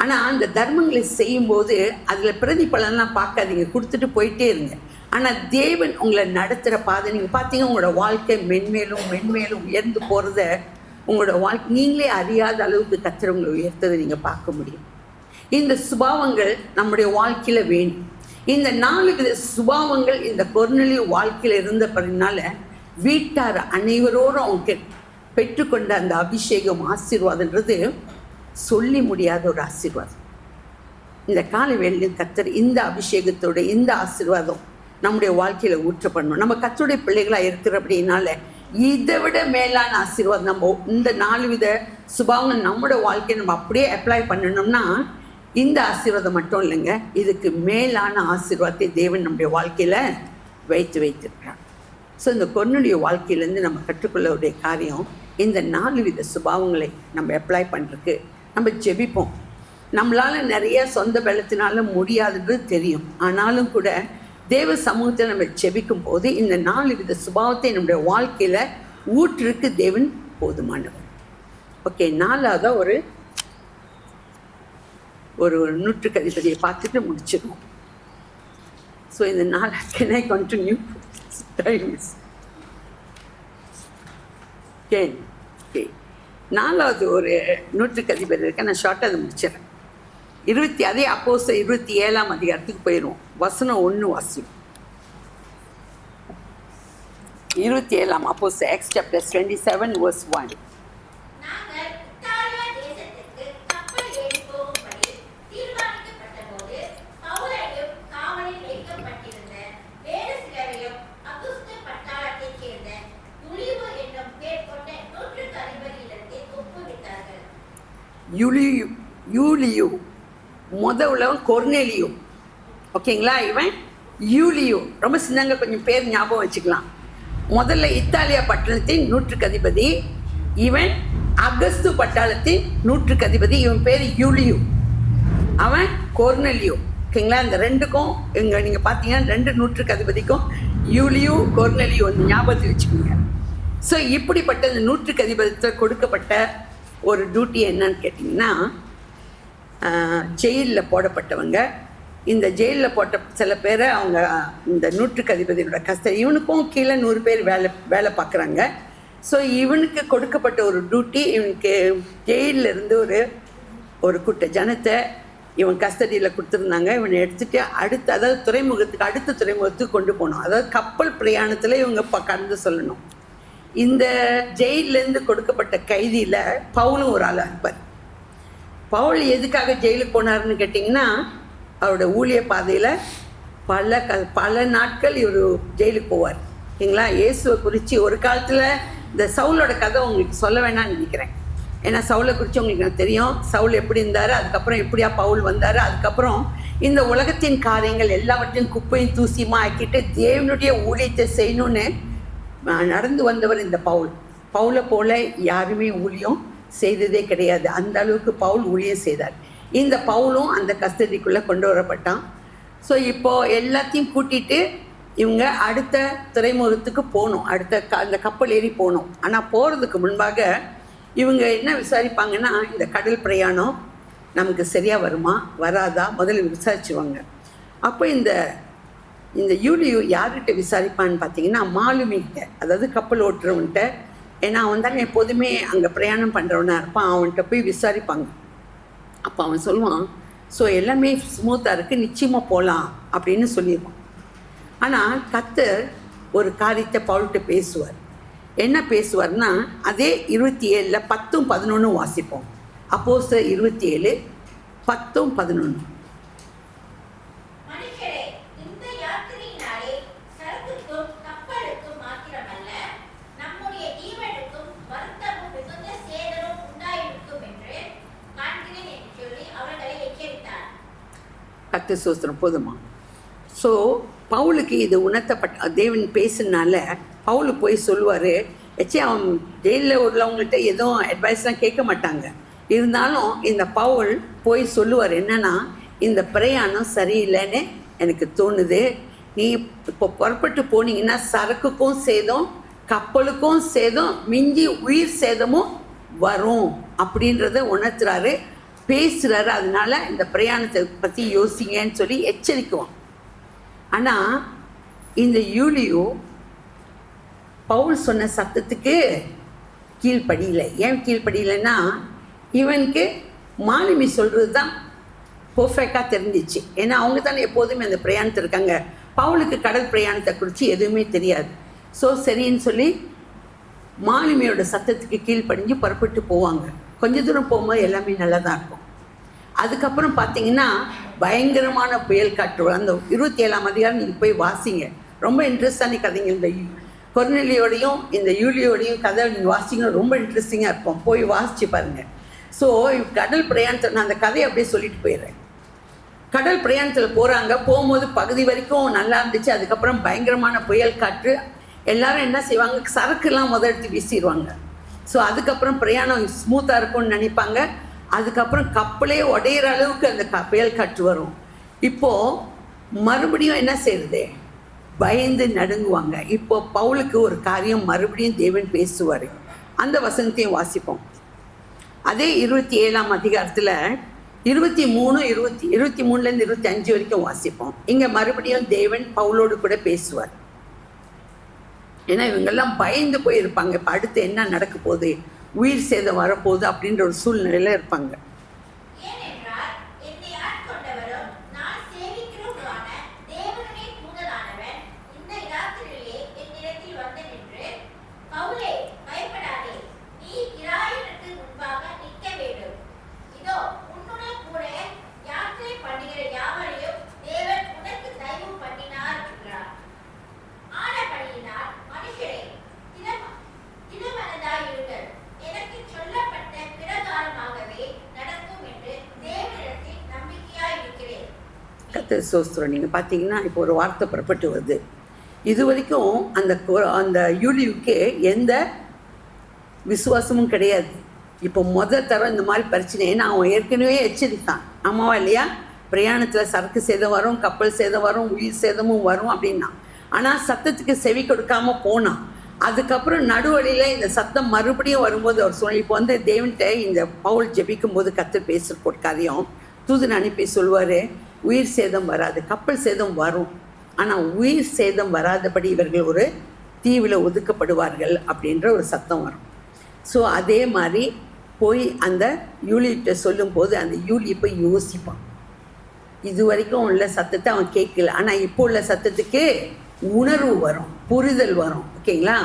ஆனால் அந்த தர்மங்களை செய்யும்போது அதில் பிரதிபலன்லாம் பார்க்காதீங்க, கொடுத்துட்டு போயிட்டே இருங்க. ஆனால் தேவன் உங்களை நடத்துகிற பாதை நீங்கள் பார்த்தீங்க, உங்களோட வாழ்க்கை மென்மேலும் உயர்ந்து போகிறத உங்களோட வாழ்க்கை நீங்களே அறியாத அளவுக்கு கர்த்தர் உங்களை உயர்த்ததை நீங்கள் பார்க்க முடியும். இந்த சுபாவங்கள் நம்முடைய வாழ்க்கையில் வேணும். இந்த 4 வித சுபாவங்கள் இந்த கொர்நேலியு வாழ்க்கையில் இருந்தபடினால வீட்டார் அனைவரோடும் அவங்க பெற்றுக்கொண்ட அந்த அபிஷேகம் ஆசீர்வாதன்றது சொல்லி முடியாத ஒரு ஆசீர்வாதம். இந்த காலை வேளையில் கர்த்தர் இந்த அபிஷேகத்தோட இந்த ஆசீர்வாதம் நம்முடைய வாழ்க்கையில் ஊற்ற பண்ணணும். நம்ம கர்த்தருடைய பிள்ளைகளாக இருக்கிறபடினால இதை விட மேலான ஆசீர்வாதம் நம்ம இந்த 4 வித சுபாவங்கள் நம்மளோட வாழ்க்கையை நம்ம அப்படியே அப்ளை பண்ணணும்னா இந்த ஆசீர்வாதம் மட்டும் இல்லைங்க, இதுக்கு மேலான ஆசீர்வாதத்தை தேவன் நம்முடைய வாழ்க்கையில் வைத்திருக்கிறார். ஸோ இந்த கொர்நேலியு வாழ்க்கையிலேருந்து நம்ம கற்றுக்கொள்ளக்கூடிய காரியம் இந்த 4 வித சுபாவங்களை நம்ம அப்ளை பண்ணுறதுக்கு நம்ம ஜெபிப்போம். நம்மளால் நிறைய சொந்த பலத்தினால முடியாதுன்றது தெரியும். ஆனாலும் கூட தேவ சமூகத்தில் நம்ம ஜெபிக்கும் போது இந்த 4 வித சுபாவத்தை நம்முடைய வாழ்க்கையில் ஊற்றுக்கு தேவன் போதுமானவர். ஓகே, 4ஆவதாக ஒரு நூற்றுக்கு அதிபதியை பார்த்துட்டு முடிச்சிடுவோம். ஸோ இந்த 4 can I continue? Time is okay. 4வது ஒரு நூற்றுக்கு அதிபதி இருக்க, நான் ஷார்ட்டாக அதை முடிச்சிடறேன். அதே அப்போஸ்தலர் 27ஆம் அதிகாரத்துக்கு போயிடுவோம். வசனம் 1 வாசியும். 27ஆம் அப்போஸ்தலர் Acts chapter 27 verse 1. யூலியு முதல்வன் கொர்நேலியு, ஓகேங்களா? இவன் யூலியு, ரொம்ப சின்னங்க, கொஞ்சம் பேர் ஞாபகம் வச்சுக்கலாம். முதல்ல இத்தாலியா பட்டணத்தின் நூற்றுக்கு அதிபதி. இவன் அகஸ்து பட்டாளத்தின் நூற்றுக்கு அதிபதி. இவன் பேர் யூலியு, அவன் கொர்நேலியு, ஓகேங்களா? இந்த ரெண்டுக்கும் இங்கே நீங்கள் பார்த்தீங்கன்னா 2 நூற்றுக்கு அதிபதிக்கும் யூலியு கொர்நேலியு வந்து ஞாபகத்தில் வச்சுக்கோங்க. ஸோ இப்படிப்பட்ட இந்த நூற்றுக்கு அதிபதியில் கொடுக்கப்பட்ட ஒரு டியூட்டி என்னன்னு கேட்டிங்கன்னா, ஜெயிலில் போடப்பட்டவங்க, இந்த ஜெயிலில் போட்ட சில பேரை அவங்க இந்த நூற்றுக்கு அதிபதியோட கஷ்டம், இவனுக்கும் கீழே 100 பேர் வேலை பார்க்குறாங்க. ஸோ இவனுக்கு கொடுக்கப்பட்ட ஒரு டியூட்டி, இவனுக்கு ஜெயிலில் இருந்து ஒரு கூட்ட ஜனத்தை இவன் கஸ்டடியில் கொடுத்துருந்தாங்க. இவனை எடுத்துகிட்டு அதாவது அடுத்த துறைமுகத்துக்கு கொண்டு போகணும். அதாவது கப்பல் பிரயாணத்தில் இவங்க கடந்து சொல்லணும். இந்த ஜெயிலேருந்து கொடுக்கப்பட்ட கைதியில் பவுலும் ஒரு ஆளாக இருப்பார். பவுல் எதுக்காக ஜெயிலுக்கு போனார்னு கேட்டிங்கன்னா, அவரோட ஊழிய பாதையில் பல நாட்கள் இவர் ஜெயிலுக்கு போவார், ஓகேங்களா? இயேசுவை குறித்து ஒரு காலத்தில் இந்த சவுலோட கதை உங்களுக்கு சொல்ல வேணாம்னு நினைக்கிறேன். ஏன்னா சவுலை குறித்து உங்களுக்கு தெரியும். சவுல் எப்படி இருந்தார், அதுக்கப்புறம் எப்படியா பவுல் வந்தார், அதுக்கப்புறம் இந்த உலகத்தின் காரியங்கள் எல்லாவற்றையும் குப்பையும் தூசியுமா ஆக்கிட்டு தேவனுடைய ஊழியத்தை செய்யணும்னு நடந்து வந்தவர் இந்த பவுலை போல யாருமே ஊழியம் செய்ததே கிடையாது. அந்த அளவுக்கு பவுல் ஊழியம் செய்தார். இந்த பவுலும் அந்த கஸ்டடிக்குள்ளே கொண்டு வரப்பட்டான். ஸோ இப்போது எல்லாத்தையும் கூட்டிகிட்டு இவங்க அடுத்த துறைமுகத்துக்கு போகணும், அந்த கப்பல் ஏறி போகணும். ஆனால் போகிறதுக்கு முன்பாக இவங்க என்ன விசாரிப்பாங்கன்னா, இந்த கடல் பிரயாணம் நமக்கு சரியாக வருமா வராதா முதல்ல விசாரிச்சுவாங்க. அப்போ இந்த யூலியு யார்கிட்ட விசாரிப்பான்னு பார்த்தீங்கன்னா, மாலுமிகிட்ட, அதாவது கப்பல் ஓட்டுறவன்கிட்ட. ஏன்னா அவன் தானே எப்போதுமே அங்கே பிரயாணம் பண்ணுறவனாக இருப்பான். அவன்கிட்ட போய் விசாரிப்பாங்க. அப்போ அவன் சொல்லுவான், ஸோ எல்லாமே ஸ்மூத்தாக இருக்குது, நிச்சயமாக போகலாம் அப்படின்னு சொல்லிடுவான். ஆனால் கர்த்தர் ஒரு காரியத்தை பவுல்கிட்ட பேசுவார். என்ன பேசுவார்னா, அதே 27 10 11 வாசிப்போம். அப்போஸ்தலர் 27 10 11. கப்பலுக்கும் மாத்திரமல்ல, நம்முடைய ஜீவனுக்கும் வருத்தமும் மிகுந்த சேதமும் கர்த்தர் ஸ்தோத்திரம். போதுமா? ஸோ பவுலுக்கு இது உணர்த்தப்பட்ட தேவன் பேசுனால பவுலு போய் சொல்லுவார். அவன் ஜெயிலில் உள்ளவங்கள்ட்ட எதுவும் அட்வைஸ்லாம் கேட்க மாட்டாங்க. இருந்தாலும் இந்த பவுல் போய் சொல்லுவார், என்னன்னா இந்த பிரயாணம் சரியில்லைன்னு எனக்கு தோணுது. நீ இப்போ புறப்பட்டு போனீங்கன்னா சரக்குக்கும் சேதம், கப்பலுக்கும் சேதம், மிஞ்சி உயிர் சேதமும் வரும் அப்படின்றத உணர்த்துறாரு, பேசுகிறாரு. அதனால இந்த பிரயாணத்தை பற்றி யோசிங்கன்னு சொல்லி எச்சரிக்குவான். ஆனால் இந்த யூலியோ பவுல் சொன்ன சத்தத்துக்கு கீழ்ப்படியில. ஏன் கீழ்ப்படியிலன்னா, இவனுக்கு மாலுமி சொல்கிறது தான் பர்ஃபெக்டாக தெரிஞ்சிச்சு. ஏன்னா அவங்க தானே எப்போதுமே அந்த பிரயாணத்தில் இருக்காங்க. பவுலுக்கு கடல் பிரயாணத்தை குறித்து எதுவுமே தெரியாது. ஸோ சரின்னு சொல்லி மாலுமியோட சத்தத்துக்கு கீழ்ப்படிஞ்சு புறப்பட்டு போவாங்க. கொஞ்ச தூரம் போகும்போது எல்லாமே நல்லா தான் இருக்கும். அதுக்கப்புறம் பார்த்தீங்கன்னா பயங்கரமான புயல் காற்று. அந்த 27ஆம் அதிகாரம் நீங்கள் போய் வாசிங்க. ரொம்ப இன்ட்ரெஸ்டான கதைங்க. இந்த கொர்நேலியோடையும் இந்த யூலியோடையும் கதை நீங்கள் வாசிங்கன்னா ரொம்ப இன்ட்ரெஸ்டிங்காக இருக்கும். போய் வாசிச்சு பாருங்கள். ஸோ கடல் பிரயாணத்தை நான் அந்த கதையை அப்படியே சொல்லிட்டு போயிடுறேன். கடல் பிரயாணத்தில் போகிறாங்க. போகும்போது பகுதி வரைக்கும் நல்லா இருந்துச்சு. அதுக்கப்புறம் பயங்கரமான புயல் காற்று. எல்லாரும் என்ன செய்வாங்க, சரக்குலாம் எடுத்து வீசிடுவாங்க. ஸோ அதுக்கப்புறம் பிரயாணம் ஸ்மூத்தாக இருக்கும்னு நினைப்பாங்க. அதுக்கப்புறம் கப்பலே உடையிற அளவுக்கு அந்த புயல் காற்று வரும். இப்போது மறுபடியும் என்ன செய்யுது, பயந்து நடுங்குவாங்க. இப்போ பவுலுக்கு ஒரு காரியம் மறுபடியும் தேவன் பேசுவார். அந்த வசனத்தையும் வாசிப்போம். அதே 27ஆம் அதிகாரத்தில் 23 25 வரைக்கும் வாசிப்போம். இங்கே மறுபடியும் தேவன் பவுலோடு கூட பேசுவார். ஏன்னா இவங்கெல்லாம் பயந்து போயிருப்பாங்க. இப்போ அடுத்து என்ன நடக்க போகுது, உயிர் சேதம் வரப்போகுது அப்படின்ற ஒரு சூழ்நிலையில் இருப்பாங்க. சோஸ்திரம். நீங்கள் பார்த்தீங்கன்னா இப்போ ஒரு வார்த்தை புறப்பட்டு வருது. இது வரைக்கும் அந்த யூலியுக்கு எந்த விசுவாசமும் கிடையாது. இப்போ தரம் இந்த மாதிரி பிரச்சனைன்னு அவன் ஏற்கனவே எச்சரித்தான். ஆமாவா இல்லையா? பிரயாணத்தில் சரக்கு சேதம் வரும், கப்பல் சேதம் வரும், உயிர் சேதமும் வரும் அப்படின்னா. ஆனால் சத்தத்துக்கு செவி கொடுக்காம போனான். அதுக்கப்புறம் நடுவழியில் இந்த சத்தம் மறுபடியும் வரும்போது அவர் சொல்லி, இப்போ தேவன்கிட்ட இந்த பவுல் ஜெபிக்கும் போது கர்த்தர் பேசுகிற ஒரு காரியம் தூதன் அனுப்பி சொல்லுவார், உயிர் சேதம் வராது, கப்பல் சேதம் வரும், ஆனால் உயிர் சேதம் வராதபடி இவர்கள் ஒரு தீவில் ஒதுக்கப்படுவார்கள் அப்படின்ற ஒரு சத்தம் வரும். ஸோ அதே மாதிரி போய் அந்த யூலிகிட்ட சொல்லும்போது அந்த யூலி போய் யோசிப்பான். இது வரைக்கும் உள்ள சத்தத்தை அவன் கேட்கல. ஆனால் இப்போ உள்ள சத்தத்துக்கு உணர்வு வரும், புரிதல் வரும். ஓகேங்களா?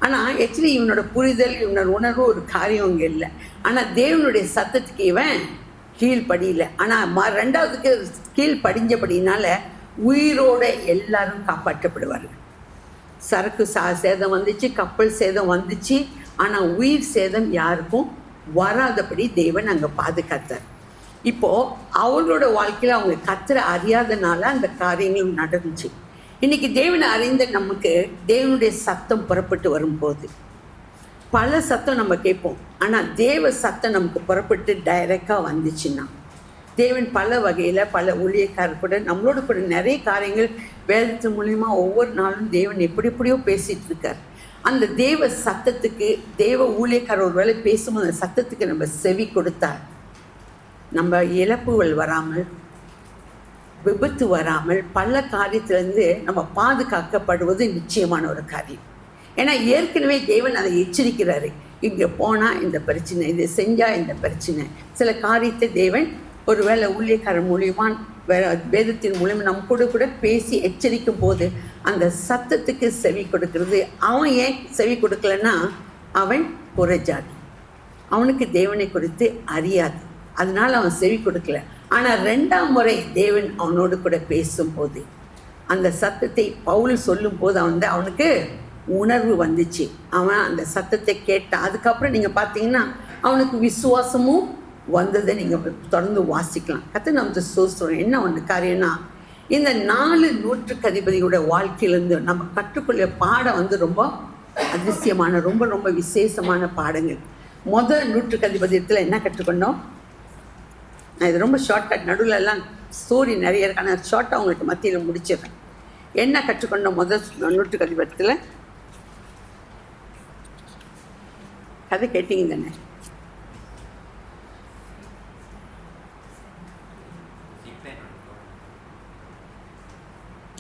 ஆனால் ஆக்சுவலி இவனோட புரிதல், இவனோட உணர்வு ஒரு காரியம் இங்கே இல்லை. ஆனால் தேவனுடைய சத்தத்துக்கு இவன் கீழ்படியில. ஆனால் ரெண்டாவதுக்கு கீழ்படிஞ்சபடினால உயிரோட எல்லாரும் காப்பாற்றப்படுவார்கள். சரக்கு சேதம் வந்துச்சு, கப்பல் சேதம் வந்துச்சு, ஆனால் உயிர் சேதம் யாருக்கும் வராதபடி தேவன் அங்கே பாதுகாத்தார். இப்போது அவங்களோட வாழ்க்கையில் அவங்க கர்த்தரை அறியாதனால அந்த காரியங்கள் நடந்துச்சு. இன்றைக்கி தேவனை அறிந்த நமக்கு தேவனுடைய சத்தம் புறப்பட்டு வரும்போது பல சத்தம் நம்ம கேட்போம். ஆனால் தேவ சத்தம் நமக்கு புறப்பட்டு டைரெக்டாக வந்துச்சுன்னா, தேவன் பல வகையில் பல ஊழியக்காரர் கூட நம்மளோட கூட நிறைய காரியங்கள் வேதத்து மூலிமா ஒவ்வொரு நாளும் தேவன் எப்படியோ பேசிகிட்டு இருக்கார். அந்த தேவ சத்தத்துக்கு தேவ ஊழியக்காரர் ஒரு வேளை பேசும்போது அந்த சத்தத்துக்கு நம்ம செவி கொடுத்தால் நம்ம இழப்புகள் வராமல், விபத்து வராமல், பல காரியத்திலேருந்து நம்ம பாதுகாக்கப்படுவது நிச்சயமான ஒரு காரியம். ஏன்னா ஏற்கனவே தேவன் அதை எச்சரிக்கிறாரு, இங்கே போனால் இந்த பிரச்சனை, இதை செஞ்சால் இந்த பிரச்சனை. சில காரியத்தை தேவன் ஒருவேளை ஊழியக்காரர் மூலியமாக வேதத்தின் மூலியமாக நம்ம கூட பேசி எச்சரிக்கும் போது அந்த சத்தத்துக்கு செவி கொடுக்கறது. அவன் ஏன் செவி கொடுக்கலன்னா அவன் புறஜாதி, அவனுக்கு தேவனை குறித்து அறியாது, அதனால் அவன் செவி கொடுக்கல. ஆனால் 2ஆம் முறை தேவன் அவனோடு கூட பேசும்போது அந்த சத்தத்தை பவுல் சொல்லும்போது அவனுக்கு உணர்வு வந்துச்சு. அவன் அந்த சத்தத்தை கேட்டான். அதுக்கப்புறம் நீங்கள் பார்த்தீங்கன்னா அவனுக்கு விசுவாசமும் வந்ததை நீங்கள் தொடர்ந்து வாசிக்கலாம். கர்த்தர் நமக்கு சோஸ்திரம். என்ன ஒன்று காரியம்னா, இந்த 4 நூற்றுக்கு அதிபதியோட வாழ்க்கையிலேருந்து நம்ம கற்றுக்கொள்ள பாடம் ரொம்ப அதிசயமான ரொம்ப ரொம்ப விசேஷமான பாடங்கள். முதல் நூற்றுக்கு அதிபதியத்தில் என்ன கற்றுக்கொண்டோம்? நான் இது ரொம்ப ஷார்ட்கட், நடுவில் எல்லாம் ஸ்டோரி நிறைய இருக்கு, ஆனால் ஷார்ட்டாக உங்களுக்கு மத்தியில் முடிச்சிடுறேன். என்ன கற்றுக்கொண்டோம் முதல் நூற்றுக்கு அதிபதியத்தில்? கதை கேட்டீங்க தானே?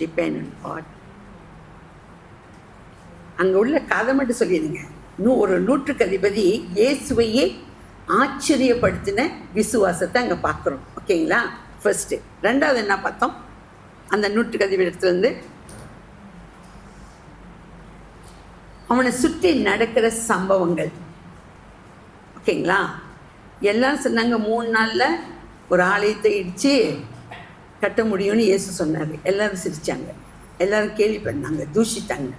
Depend on God. அங்கே உள்ள கதை மட்டும் சொல்லிடுங்க. ஒரு நூற்றுக்கு அதிபதி இயேசுவையே ஆச்சரியப்படுத்தின விசுவாசத்தை அங்கே பார்க்குறோம். ஓகேங்களா? ஃபர்ஸ்ட்டு. ரெண்டாவது என்ன பார்த்தோம்? அந்த நூற்றுக்கு அதிபதி இடத்துலேருந்து அவனை சுற்றி நடக்கிற சம்பவங்கள். ஓகேங்களா? எல்லாரும் சொன்னாங்க 3 நாளில் ஒரு ஆலயத்தை இடித்து கட்ட முடியும்னு இயேசு சொன்னார். எல்லாரும் சிரித்தாங்க, எல்லாரும் கேள்வி பண்ணாங்க, தூஷித்தாங்க.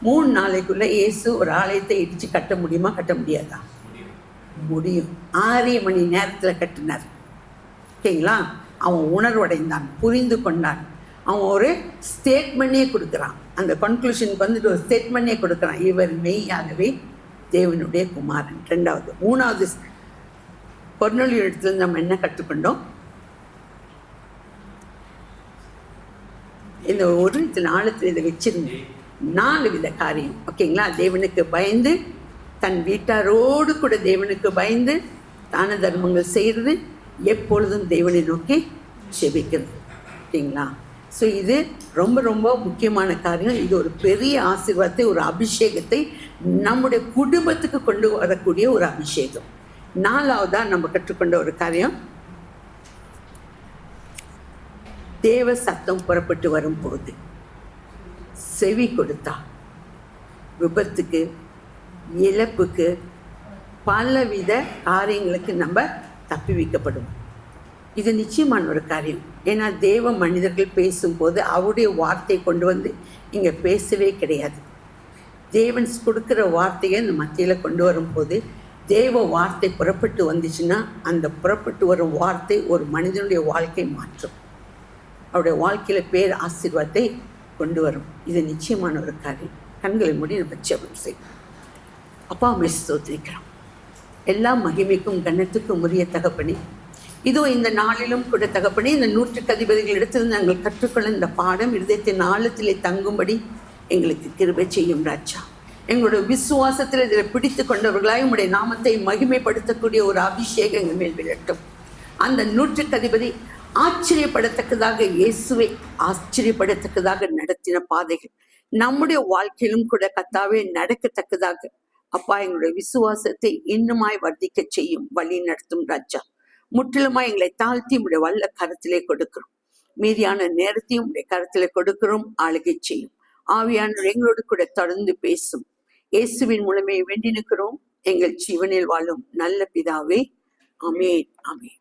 3 நாளைக்குள்ளே இயேசு ஒரு ஆலயத்தை இடித்து கட்ட முடியுமா, கட்ட முடியாதா? முடியும். 6 மணி நேரத்தில் கட்டினார். ஓகேங்களா? அவன் உணர்வடைந்தான், புரிந்து கொண்டான். அவன் ஒரு ஸ்டேட்மெண்ட்டே கொடுக்குறான். அந்த கன்க்ளூஷனுக்கு வந்துட்டு ஒரு ஸ்டேட்மெண்ட்டே கொடுக்குறான், இவர் மெய்யாகவே தேவனுடைய குமாரன். 2வது. 3வது கொர்நேலியு இடத்துல நம்ம என்ன கற்றுக்கொண்டோம்? இந்த ஒரு ஆழத்தில் இதை வச்சிருங்க. 4 வித காரியம். ஓகேங்களா? தேவனுக்கு பயந்து, தன் வீட்டாரோடு கூட தேவனுக்கு பயந்து தான தர்மங்கள் செய்கிறது, எப்பொழுதும் தேவனை நோக்கி செபிக்கிறது. ஓகேங்களா? ஸோ இது ரொம்ப ரொம்ப முக்கியமான காரியம். இது ஒரு பெரிய ஆசீர்வாதத்தை, ஒரு அபிஷேகத்தை நம்முடைய குடும்பத்துக்கு கொண்டு வரக்கூடிய ஒரு அபிஷேகம். 4வதாக நம்ம கற்றுக்கொண்ட ஒரு காரியம், தேவ சத்தம் புறப்பட்டு வரும்போது செவி கொடுத்தா விபத்துக்கு, இழப்புக்கு, பலவித காரியங்களுக்கு நம்ம தப்பி வைக்கப்படுவோம். இது நிச்சயமான ஒரு காரியம். ஏன்னா தேவ மனிதர்கள் பேசும்போது அவருடைய வார்த்தையை கொண்டு வந்து இங்கே பேசவே கிடையாது. தேவன் கொடுக்குற வார்த்தையை இந்த மத்தியில் கொண்டு வரும்போது தேவ வார்த்தை புறப்பட்டு வந்துச்சுன்னா அந்த புறப்பட்டு வரும் வார்த்தை ஒரு மனிதனுடைய வாழ்க்கை மாற்றும், அவருடைய வாழ்க்கையில் பேர் ஆசீர்வாதத்தை கொண்டு வரும். இது நிச்சயமான ஒரு காரியம். கண்களை மூடி நம்ம ஜெபம் செய்யும். அப்பா, உம்மை ஸ்தோத்திரிக்கிறோம். எல்லா மகிமைக்கும் கனத்துக்கும் உரிய தகப்பனே, இதோ இந்த நாளிலும் கூட தகப்பனே, இந்த நூற்றுக்கு அதிபதிகளிடத்திலிருந்து நாங்கள் கற்றுக்கொள்ள இந்த பாடம் இருதயத்தின் ஆழத்திலே தங்கும்படி எங்களுக்கு கிருபை செய்யும் ராஜா. எங்களுடைய விசுவாசத்தில் இதில் பிடித்து கொண்டவர்களாய் உம்முடைய நாமத்தை மகிமைப்படுத்தக்கூடிய ஒரு அபிஷேகம் எங்கள் மேல் விழட்டும். அந்த நூற்றுக்கு அதிபதி ஆச்சரியப்படத்தக்கதாக, இயேசுவை ஆச்சரியப்படத்தக்கதாக நடத்தின பாதைகள் நம்முடைய வாழ்க்கையிலும் கூட கர்த்தாவே நடக்கத்தக்கதாக அப்பா எங்களுடைய விசுவாசத்தை இன்னுமாய் வர்த்திக்க செய்யும், வழி நடத்தும் ராஜா. முற்றிலுமாய் எங்களை தாழ்த்தி உடைய வல்ல கரத்திலே கொடுக்கிறோம். மீதியான நேரத்தையும் உடைய கரத்திலே கொடுக்கிறோம். ஆளுகை செய்யும். ஆவியானவர் எங்களோடு கூட தொடர்ந்து பேசும். இயேசுவின் மூலமே வேண்டி நிற்கிறோம் எங்கள் ஜீவனில் வாழும் நல்ல பிதாவே. ஆமென், ஆமென்.